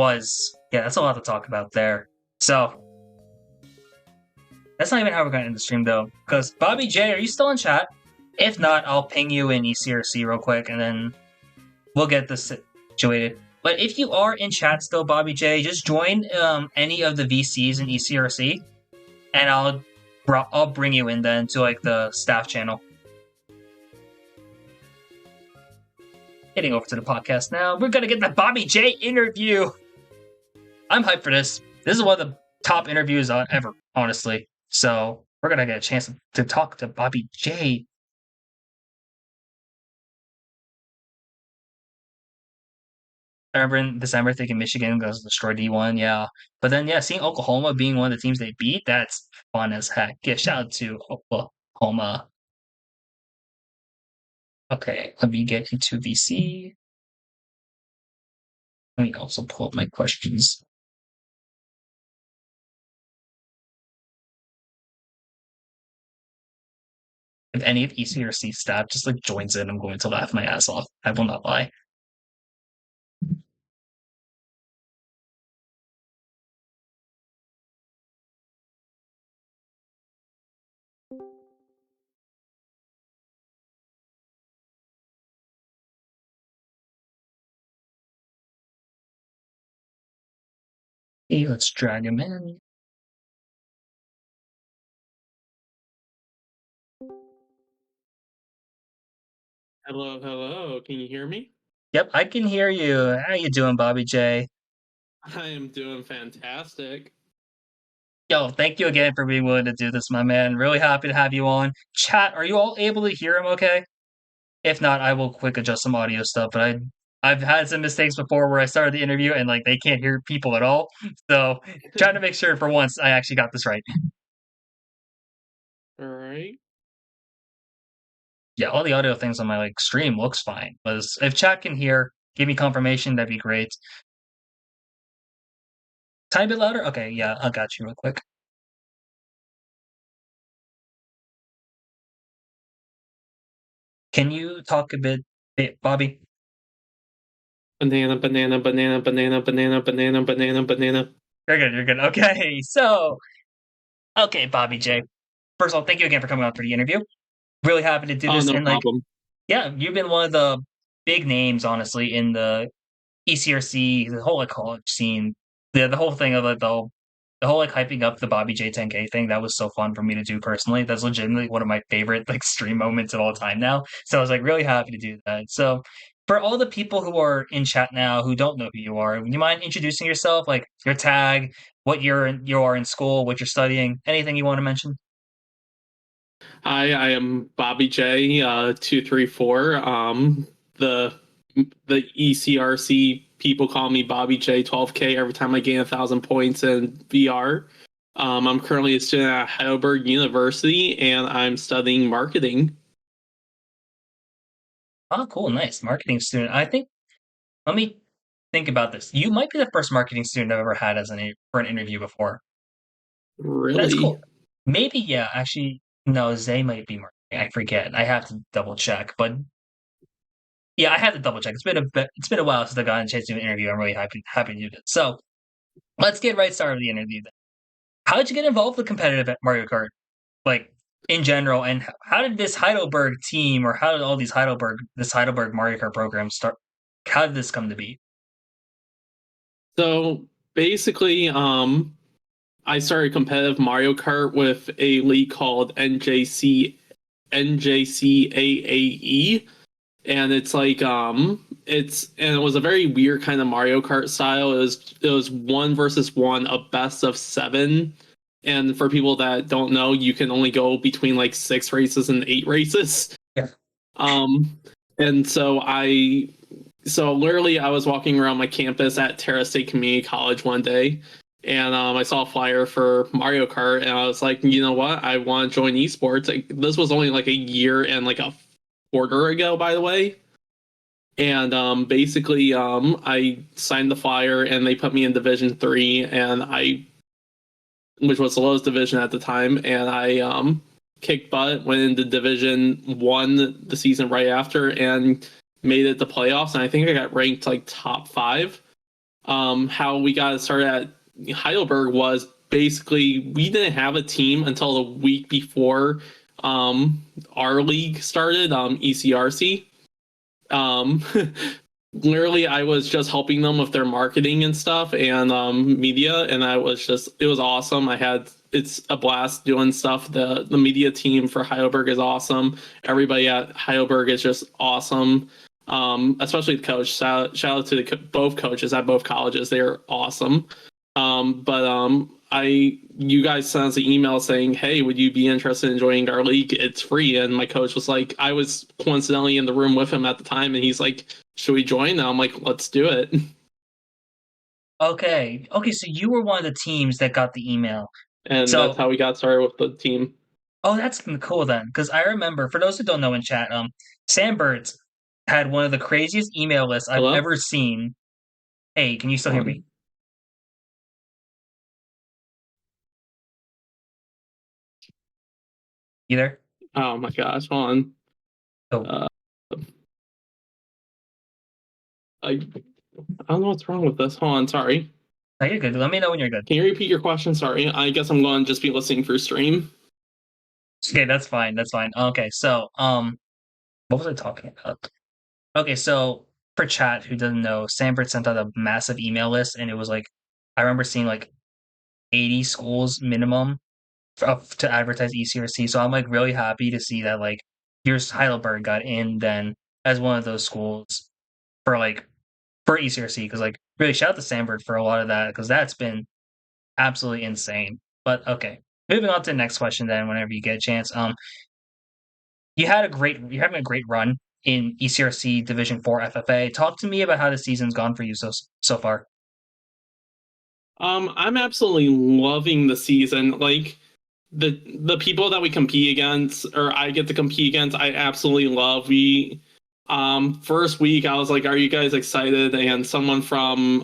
lot to talk about there. So, that's not even how we're going to end the stream, though. Because, Bobby J, are you still in chat? If not, I'll ping you in ECRC real quick, and then we'll get this situated. But if you are in chat still, Bobby J, just join any of the VCs in ECRC, and I'll bring you in then to like the staff channel. Heading over to the podcast now. We're gonna get the Bobby J interview. I'm hyped for this. This is one of the top interviews ever, honestly. So we're gonna get a chance to talk to Bobby J. I remember in December thinking Michigan goes to destroy D1, yeah. But then, yeah, seeing Oklahoma being one of the teams they beat, that's fun as heck. Yeah, shout out to Oklahoma. Okay, let me get into VC. Let me also pull up my questions. If any of ECRC staff just like joins in, I'm going to laugh my ass off. I will not lie. Hey, let's drag him in. Hello, hello. Can you hear me? Yep, I can hear you. How you doing, Bobby J? I am doing fantastic. Yo, thank you again for being willing to do this, my man. Really happy to have you on. Chat, are you all able to hear him okay? If not, I will quick adjust some audio stuff, but I've had some mistakes before where I started the interview and like they can't hear people at all. So trying to make sure for once I actually got this right. All right. Yeah, all the audio things on my like stream looks fine. But if chat can hear, give me confirmation, that'd be great. Tiny bit louder? Okay, yeah, I got you real quick. Can you talk a bit, Bobby? Banana, banana, banana, banana, banana, banana, banana, banana. You're good, you're good. Okay, so, okay, Bobby J. First of all, thank you again for coming on for the interview. Really happy to do Oh, this. no And like, problem. yeah, you've been one of the big names, honestly, in the ECRC, the whole like college scene, the whole thing of like the whole like hyping up the Bobby J 10K thing. That was so fun for me to do personally. That's legitimately one of my favorite like stream moments of all time now. So I was like really happy to do that. So for all the people who are in chat now who don't know who you are, would you mind introducing yourself, like your tag, what you are in school, what you're studying, anything you want to mention? Hi, I am Bobby J. 234. The ECRC people call me Bobby J 12K every time I gain 1,000 points in VR. I'm currently a student at Heidelberg University, and I'm studying marketing. Oh, cool, nice marketing student. I think let me think about this. You might be the first marketing student I've ever had as for an interview before. That's Really? cool. Maybe, yeah, actually, no, Zay might be marketing. I forget. I have to double check, but yeah, I had to double check. It's been a while since I got a chance to do an interview. I'm really happy to do this. So let's get right started with the interview then. How did you get involved with competitive at Mario Kart? Like in general, and how did this Heidelberg team or how did all these Heidelberg Mario Kart programs start? How did this come to be? So basically, I started competitive Mario Kart with a league called NJCAAE, and it's like it was a very weird kind of Mario Kart style. It was 1 versus 1, a best of 7. And for people that don't know, you can only go between like 6 races and 8 races. Yeah. Um, and so literally I was walking around my campus at Terra State Community College one day, and I saw a flyer for Mario Kart, and I was like, you know what, I want to join esports. Like, this was only like a year and like a quarter ago, by the way. And basically, I signed the flyer, and they put me in Division 3, and which was the lowest division at the time, and I kicked butt, went into Division 1 the season right after, and made it to playoffs. And I think I got ranked like top 5. How we got started at Heidelberg was basically we didn't have a team until the week before our league started, ECRC. Um, Literally, I was just helping them with their marketing and stuff and media, and it was awesome. It's a blast doing stuff. The media team for Heidelberg is awesome. Everybody at Heidelberg is just awesome. Especially the coach. Shout out to both coaches at both colleges. They're awesome. But you guys sent us an email saying, "Hey, would you be interested in joining our league? It's free." And my coach was like, I was coincidentally in the room with him at the time, and he's like, "Should we join?" And I'm like, "Let's do it." Okay. Okay, so you were one of the teams that got the email. And that's So, how we got started with the team. oh, that's cool then, because I remember, for those who don't know in chat, Sam Birds had one of the craziest email lists I've Hello. ever seen. Hey, can you still hear me? You there? Oh my gosh, hold on. Oh, Uh, I don't know what's wrong with this. Hold on, sorry. no, you're good. Let me know when you're good. Can you repeat your question? Sorry. I guess I'm going to just be listening through stream. Okay, that's fine. That's fine. Okay, so what was I talking about? Okay, so for chat who doesn't know, Sandberg sent out a massive email list, and it was like I remember seeing like 80 schools minimum to advertise ECRC. So I'm like really happy to see that like here's Heidelberg got in then as one of those schools for like for ECRC because like really shout out to Sandberg for a lot of that because that's been absolutely insane. But okay, moving on to the next question then. Whenever you get a chance, you're having a great run in ECRC Division 4 FFA. Talk to me about how the season's gone for you so far. I'm absolutely loving the season. Like the people that we compete against, or I get to compete against, I absolutely love. We first week I was like, "Are you guys excited?" And someone from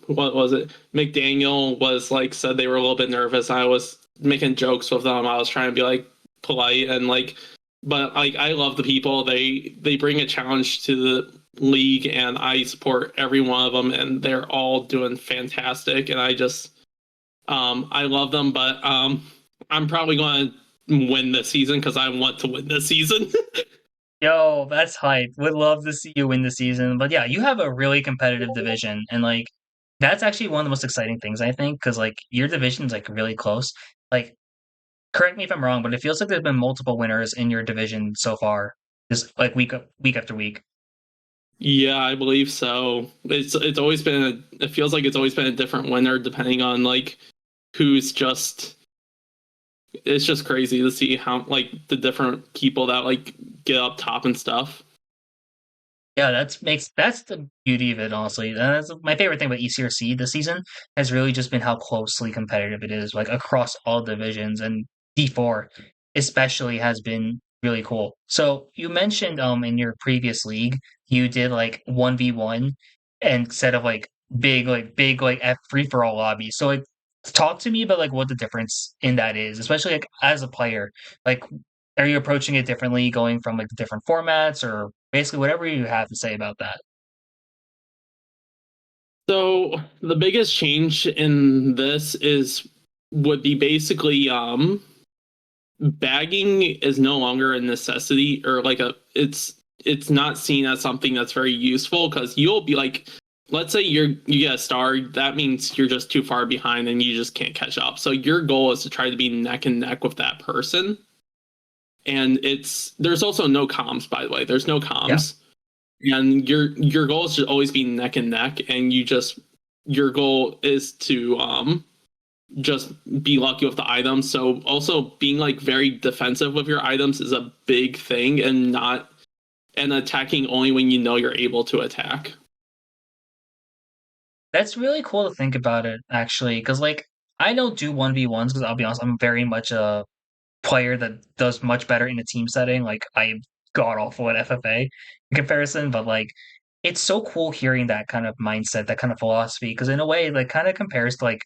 what was it, McDaniel was like said they were a little bit nervous. I was making jokes with them. I was trying to be like polite and like, but like I love the people. They bring a challenge to the league, and I support every one of them, and they're all doing fantastic. And I love them, but I'm probably going to win this season because I want to win this season. Yo, that's hype. Would love to see you win the season. But yeah, you have a really competitive division. And like, that's actually one of the most exciting things, I think, because like your division's like really close. Like, correct me if I'm wrong, but it feels like there's been multiple winners in your division so far, just like week after week. Yeah, I believe so. It's always been it feels like it's always been a different winner depending on like who's just it's just crazy to see how like the different people that like get up top and stuff. Yeah, that's the beauty of it, honestly. And that's my favorite thing about ECRC this season has really just been how closely competitive it is, like across all divisions, and D4 especially has been really cool. So you mentioned in your previous league you did like 1v1 instead of like big free for all lobbies. So like talk to me about like what the difference in that is, especially like as a player. Like are you approaching it differently going from like different formats or basically whatever you have to say about that? So the biggest change in this is would be basically bagging is no longer a necessity or like a it's not seen as something that's very useful because you'll be like let's say you get a star that means you're just too far behind and you just can't catch up, so your goal is to try to be neck and neck with that person. And it's there's also no comms, by the way, there's no Yeah. comms. And your goal is to always be neck and neck, and your goal is to just be lucky with the items. So also being like very defensive with your items is a big thing, and attacking only when you know you're able to attack. That's really cool to think about it actually, because like I don't do 1v1s because I'll be honest, I'm very much a player that does much better in a team setting. Like I'm god awful at FFA in comparison, but like it's so cool hearing that kind of mindset, that kind of philosophy, because in a way, like kind of compares to like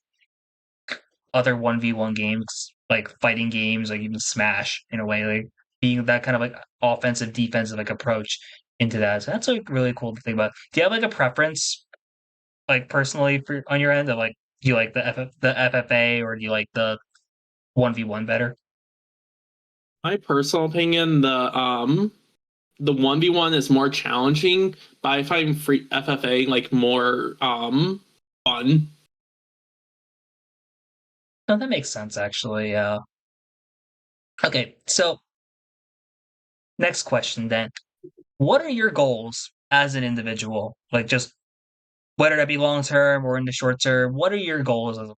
other 1v1 games, like fighting games, like even Smash in a way, like being that kind of like offensive defensive like approach into that. So that's like really cool to think about. Do you have like a preference, like personally for on your end of like do you like the FFA or do you like the 1v1 better? My personal opinion, the 1v1 is more challenging, but I find free FFA like more fun. No, that makes sense actually. Okay, so next question then. What are your goals as an individual? Like just whether that be long term or in the short term, what are your goals as a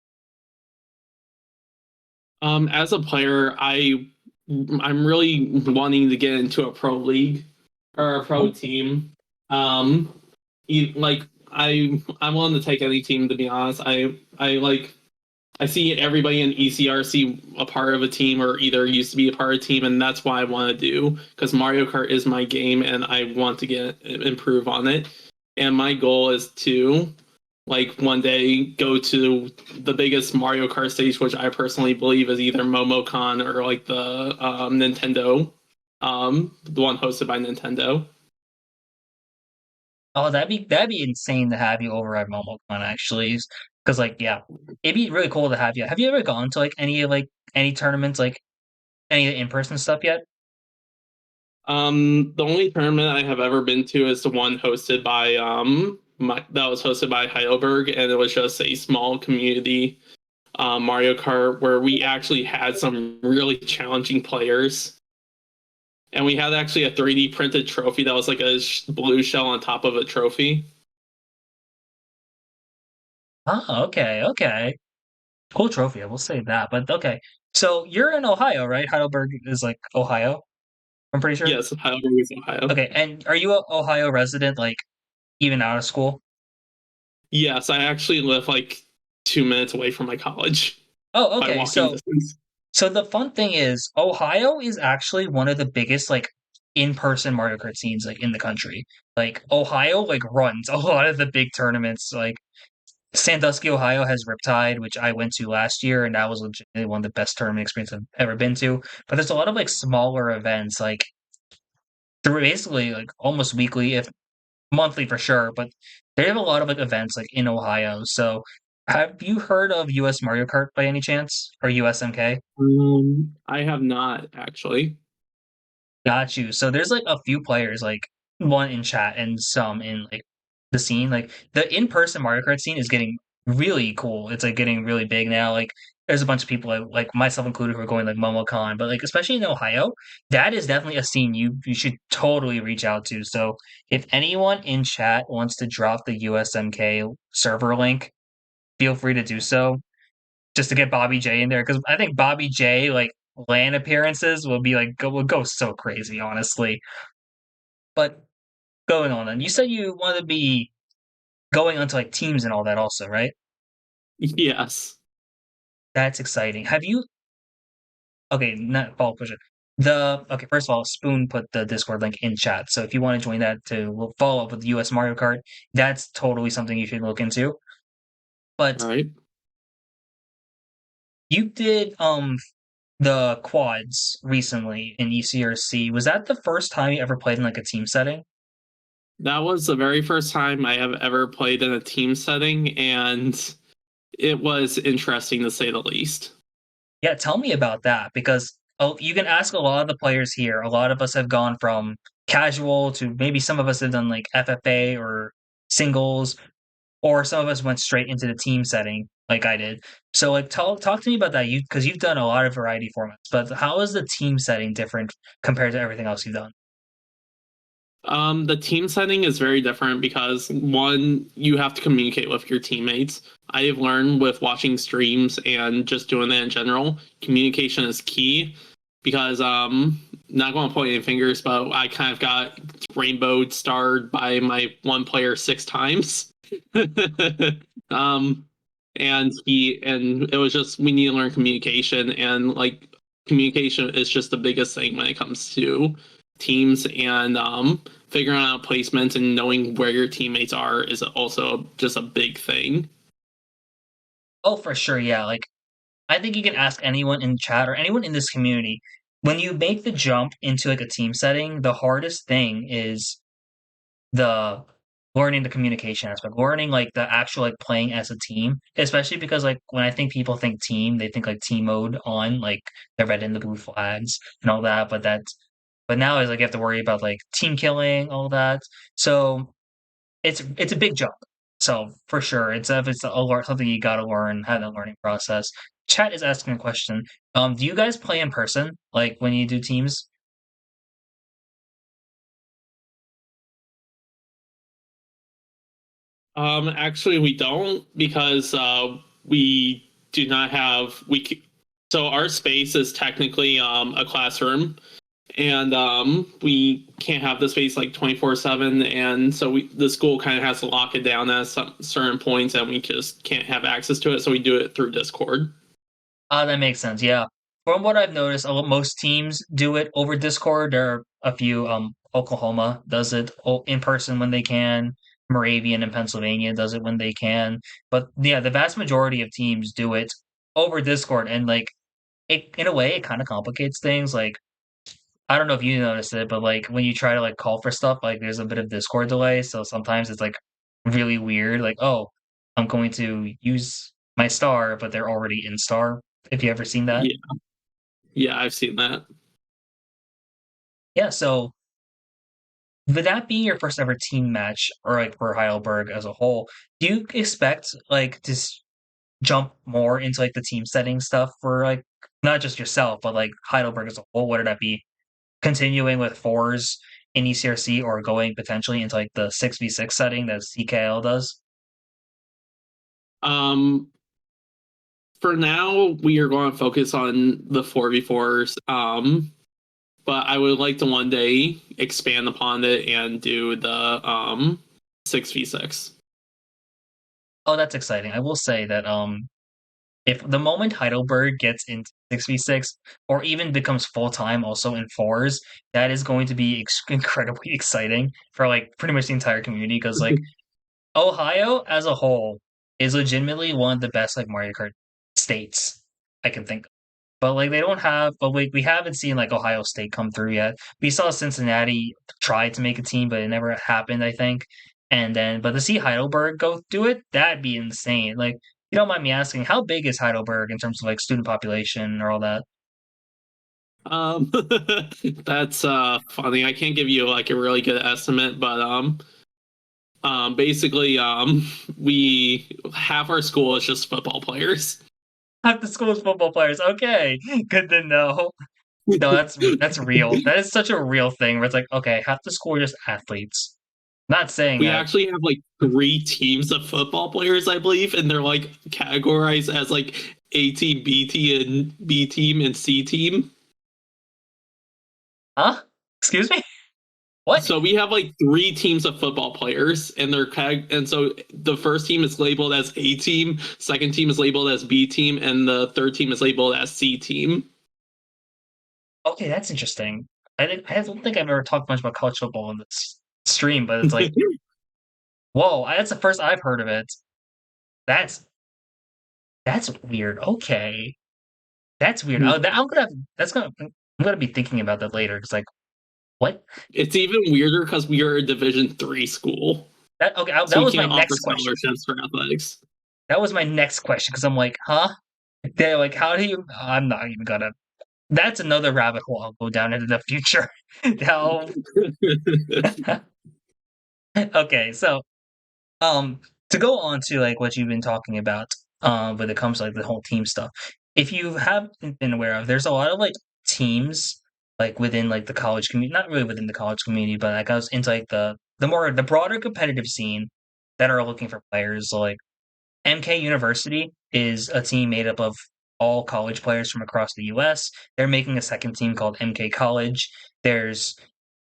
As a player, I'm really wanting to get into a pro league or a pro team. Um, like I'm willing to take any team, to be honest. I see everybody in ECRC a part of a team or either used to be a part of a team, and that's what I want to do because Mario Kart is my game and I want to get improve on it. And my goal is to like one day go to the biggest Mario Kart stage, which I personally believe is either MomoCon or like the Nintendo, the one hosted by Nintendo. Oh, that'd be insane to have you over at MomoCon actually, because like yeah, it'd be really cool to have you. Have you ever gone to like any tournaments like any in person stuff yet? The only tournament I have ever been to is the one hosted by that was hosted by Heidelberg, and it was just a small community Mario Kart where we actually had some really challenging players, and we had actually a 3D printed trophy that was like a blue shell on top of a trophy. Oh, okay, okay. Cool trophy. I will say that. But okay, so you're in Ohio, right? Heidelberg is like Ohio. I'm pretty sure. Yes, Heidelberg is Ohio. Okay, and are you a Ohio resident, like even out of school? Yes, I actually live like 2 minutes away from my college Oh, by okay. walking So distance. So the fun thing is, Ohio is actually one of the biggest like in-person Mario Kart scenes like in the country. Like Ohio like runs a lot of the big tournaments. Like Sandusky, Ohio has Riptide, which I went to last year, and that was legitimately one of the best tournament experiences I've ever been to. But there's a lot of like smaller events, like they're basically like almost weekly, if monthly for sure. But they have a lot of like events like in Ohio. So have you heard of US Mario Kart by any chance or USMK? I have not actually. Got you. So there's like a few players, like one in chat and some in like the scene. Like the in-person Mario Kart scene is getting really cool. It's like getting really big now. Like there's a bunch of people like myself included who are going like MomoCon, but like especially in Ohio, that is definitely a scene you should totally reach out to. So if anyone in chat wants to drop the USMK server link, feel free to do so just to get Bobby J in there because I think Bobby J like LAN appearances will be like will go so crazy, honestly. But going on then, you said you want to be going onto like teams and all that also, right? Yes. That's exciting. Have you okay, not follow up question. The okay, first of all, Spoon put the Discord link in chat. So if you want to join that to we'll follow up with US Mario Kart, that's totally something you should look into. But All right. you did the quads recently in ECRC. Was that the first time you ever played in like a team setting? That was the very first time I have ever played in a team setting, and it was interesting to say the least. Yeah, tell me about that because you can ask a lot of the players here. A lot of us have gone from casual to maybe some of us have done like FFA or singles, or some of us went straight into the team setting like I did. So like talk to me about that. You because you've done a lot of variety formats, but how is the team setting different compared to everything else you've done? The team setting is very different because one, you have to communicate with your teammates. I have learned with watching streams and just doing that in general, communication is key because not going to point any fingers, but I kind of got rainbow starred by my one player 6 times. um and it was just we need to learn communication, and like communication is just the biggest thing when it comes to teams, and figuring out placements and knowing where your teammates are is also just a big thing. Oh, for sure, yeah. Like I think you can ask anyone in chat or anyone in this community when you make the jump into like a team setting, the hardest thing is the learning the communication aspect, learning like the actual like playing as a team, especially because like when I think people think team, they think like team mode on like the red and the blue flags and all that, but now is like you have to worry about like team killing, all that. So it's a big jump. So for sure, it's something you gotta learn, have that learning process. Chat is asking a question. Do you guys play in person, like when you do teams? Actually, we don't because we do not have so our space is technically a classroom, and we can't have the space like 24/7, and so the school kind of has to lock it down at some certain points, and we just can't have access to it. So we do it through Discord. That makes sense. Yeah. From what I've noticed, most teams do it over Discord. There are a few. Oklahoma does it in person when they can. Moravian in Pennsylvania does it when they can. But yeah, the vast majority of teams do it over Discord, and like it in a way, it kind of complicates things. Like I don't know if you noticed it, but like when you try to like call for stuff, like there's a bit of Discord delay. So sometimes it's like really weird. Like, oh, I'm going to use my star, but they're already in star. If you ever seen that. Yeah, yeah, I've seen that. Yeah, so would that be your first ever team match or like for Heidelberg as a whole? Do you expect like to jump more into like the team setting stuff for like not just yourself, but like Heidelberg as a whole? Whether that be continuing with fours in ECRC or going potentially into like the 6v6 setting that CKL does? Um, for now, we are going to focus on the 4v4s. But I would like to one day expand upon it and do the 6v6. Oh, that's exciting. I will say that if the moment Heidelberg gets into 6v6 or even becomes full time also in fours, that is going to be incredibly exciting for like pretty much the entire community because like Ohio as a whole is legitimately one of the best like Mario Kart states I can think of. But like they don't have, but we haven't seen like Ohio State come through yet. We saw Cincinnati try to make a team, but it never happened, I think. And then, but to see Heidelberg go do it, that'd be insane. Like, you don't mind me asking, how big is Heidelberg in terms of like student population or all that? Um, that's funny. I can't give you like a really good estimate, but basically we half our school is just football players. Half the school's football players. Okay, good to know. No, that's real. That is such a real thing where it's like, okay, half the school are just athletes. Not saying We that. actually have like three teams of football players, I believe, and they're like categorized as like A team, B team, and C team. Huh? Excuse me? What? So we have like three teams of football players, and and so the first team is labeled as A team, second team is labeled as B team, and the third team is labeled as C team. Okay, that's interesting. I don't think I've ever talked much about college football in this stream, but it's like, whoa, that's the first I've heard of it. That's that's weird. Okay, that's weird. I'm gonna be thinking about that later because like, what? It's even weirder because we are a Division 3 school, That okay? so That we was my can't offer next question. scholarships for athletics. That was my next question because I'm like, huh? They're like, how do you? I'm not even gonna. That's another rabbit hole I'll go down into the future. Now, okay, so Um, to go on to like what you've been talking about, when it comes to like the whole team stuff. If you haven't been aware of, there's a lot of like teams like within like the college community, not really within the college community, but like I was into like the broader competitive scene that are looking for players. So like MK University is a team made up of all college players from across the US. They're making a second team called MK College. There's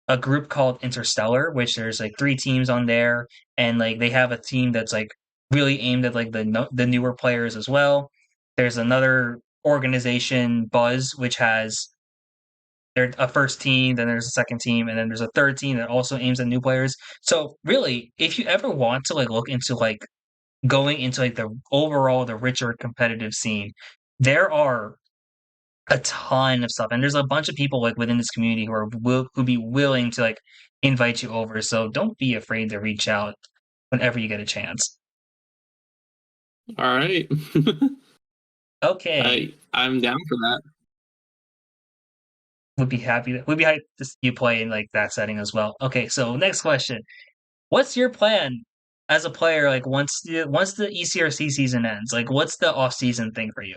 a group called Interstellar, which there's like three teams on there, and like they have a team that's like really aimed at like the newer players as well. There's another organization, Buzz, which has there's a first team, then there's a second team, and then there's a third team that also aims at new players. So really, if you ever want to like look into like going into like the richer competitive scene, there are a ton of stuff, and there's a bunch of people like within this community who are who be willing to like invite you over. So don't be afraid to reach out whenever you get a chance. All right, Okay, I'm down for that. would be happy to see you play in like that setting as well. Okay, so next question: what's your plan as a player? Like once the ECRC season ends, like what's the off season thing for you?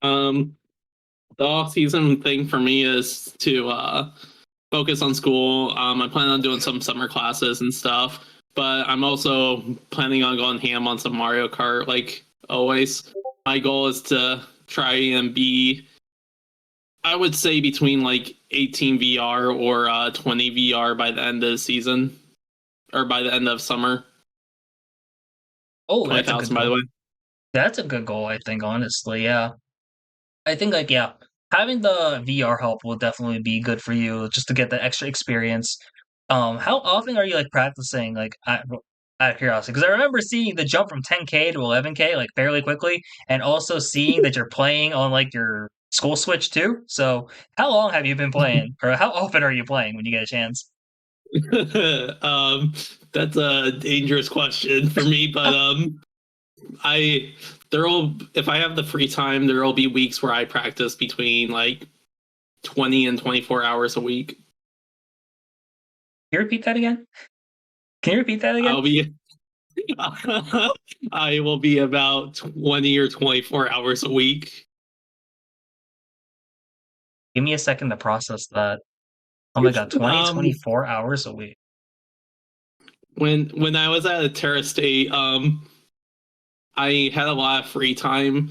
The off season thing for me is to focus on school. I plan on doing some summer classes and stuff, but I'm also planning on going ham on some Mario Kart, like always. My goal is to try and be, I would say, between like 18 VR or 20 VR by the end of the season, or by the end of summer. Oh, that's a good 20,000, by the goal. way. That's a good goal, I think, honestly. Yeah. I think, like, yeah, having the VR help will definitely be good for you just to get the extra experience. How often are you like practicing, like, out of curiosity? Because I remember seeing the jump from 10K to 11K like fairly quickly, and also seeing that you're playing on like your school Switch too. So, how long have you been playing, or how often are you playing when you get a chance? um, that's a dangerous question for me, but I there'll if I have the free time, there'll be weeks where I practice between like 20 and 24 hours a week. Can you repeat that again? Can you repeat that again? I'll be I will be about 20 or 24 hours a week. Give me a second to process that. Oh my god, 20, Um 24 hours a week. when I was at Terra State, I had a lot of free time,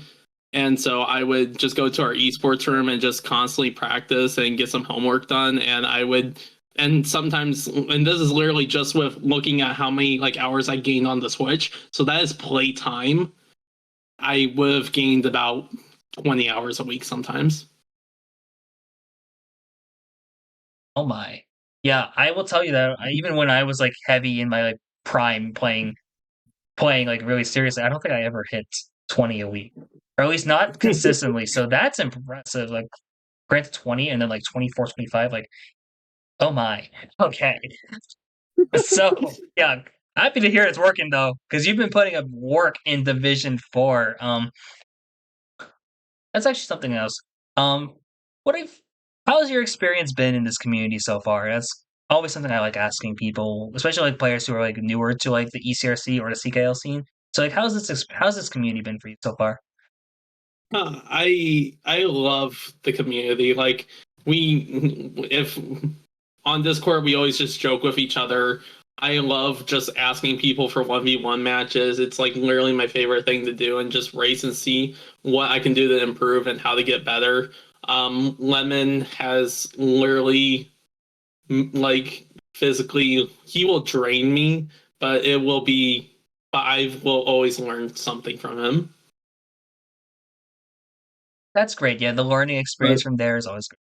and so I would just go to our esports room and just constantly practice and get some homework done. And I would, and sometimes, and this is literally just with looking at how many like hours I gained on the Switch. So that is play time. I would have gained about 20 hours a week sometimes. Oh my. Yeah, I will tell you that even when I was like heavy in my like prime playing like really seriously, I don't think I ever hit 20 a week. Or at least not consistently. So that's impressive. Like granted 20 and then like 24, 25. Like, oh my. Okay. So yeah, happy to hear it's working though, because you've been putting up work in Division 4. That's actually something else. Um, what if how's your experience been in this community so far? That's always something I like asking people, especially like players who are like newer to like the ECRC or the CKL scene. So like, how's this community been for you so far? I love the community. Like we, if on Discord we always just joke with each other. I love just asking people for 1v1 matches. It's like literally my favorite thing to do, and just race and see what I can do to improve and how to get better. Lemon has literally like physically, he will drain me, but it will be, I will always learn something from him. That's great. Yeah, the learning experience But from there is always good.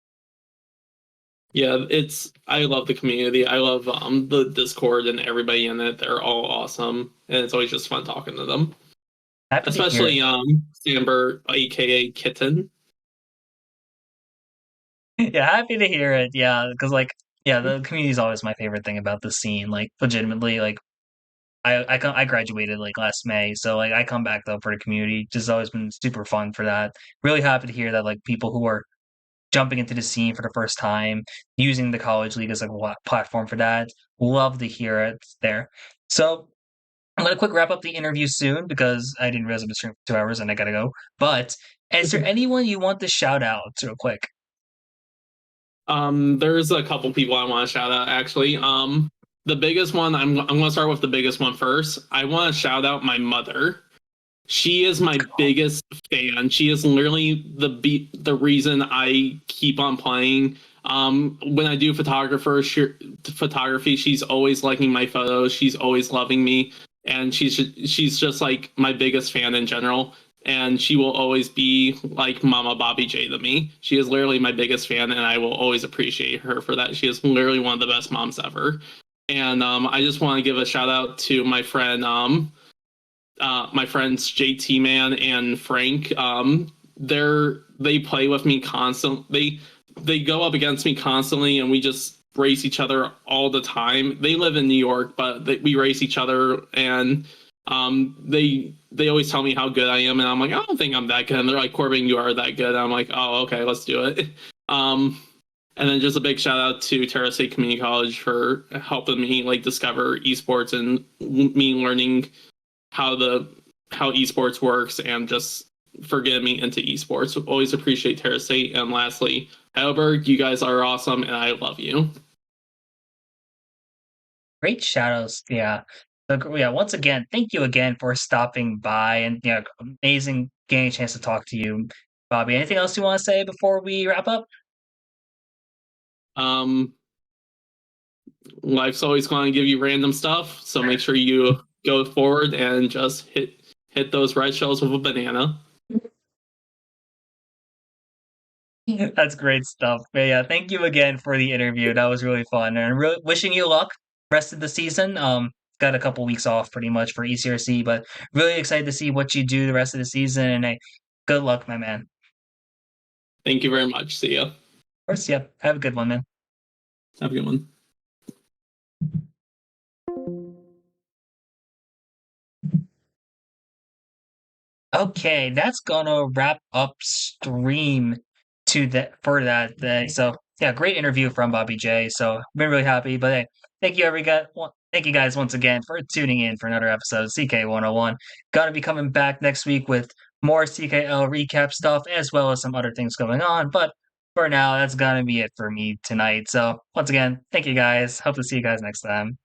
yeah, it's, I love the community. I love the Discord and everybody in it. They're all awesome, and it's always just fun talking to them. Happy to hear it. Especially Samber, aka Kitten. Yeah, happy to hear it. Yeah, because like yeah, the community is always my favorite thing about the scene. Like legitimately, like I graduated like last May, so like I come back though for the community. Just always been super fun for that. Really happy to hear that like people who are jumping into the scene for the first time, using the college league as like a platform for that. Love to hear it there. So I'm gonna quick wrap up the interview soon because I didn't realize I've been streaming for 2 hours and I gotta go. But is there anyone you want to shout out real quick? There's a couple people I want to shout out actually. The biggest one, I'm gonna start with the biggest one first. I want to shout out my mother. She is Let's my go. biggest fan. She is literally the reason I keep on playing. When I do photography, she's always liking my photos. She's always loving me, and she's just like my biggest fan in general. And she will always be like Mama Bobby J to me. She is literally my biggest fan, and I will always appreciate her for that. She is literally one of the best moms ever. And I just want to give a shout out to my friends JT Man and Frank. They play with me constantly. They go up against me constantly, and we just race each other all the time. They live in New York, but we race each other, and they always tell me how good I am, and I'm like, I don't think I'm that good. And they're like, Corbin, you are that good. And I'm like, oh, okay, let's do it. Um, and then just a big shout out to Terra State Community College for helping me like discover esports and me learning how the how esports works, and just for getting me into esports. Always appreciate Terra State. And lastly, Heidelberg, you guys are awesome, and I love you. Great shadows. Yeah. So, yeah, once again, thank you again for stopping by and yeah, amazing getting a chance to talk to you, Bobby. Anything else you want to say before we wrap up? Um, Life's always going to give you random stuff, so make sure you go forward and just hit those red shells with a banana. That's great stuff. But yeah, thank you again for the interview. That was really fun, and wishing you luck rest of the season. Got a couple weeks off pretty much for ECRC, but really excited to see what you do the rest of the season. And hey, good luck, my man. Of Thank you very much. See ya. course, yeah. Have a good one, man. Have a good one. Okay, that's gonna wrap up stream to that for that day. So yeah, great interview from Bobby J. So I've been really happy. But hey, thank you guys once again for tuning in for another episode of CK 101. Gonna be coming back next week with more CKL recap stuff as well as some other things going on. But for now, that's gonna be it for me tonight. So once again, thank you guys. Hope to see you guys next time.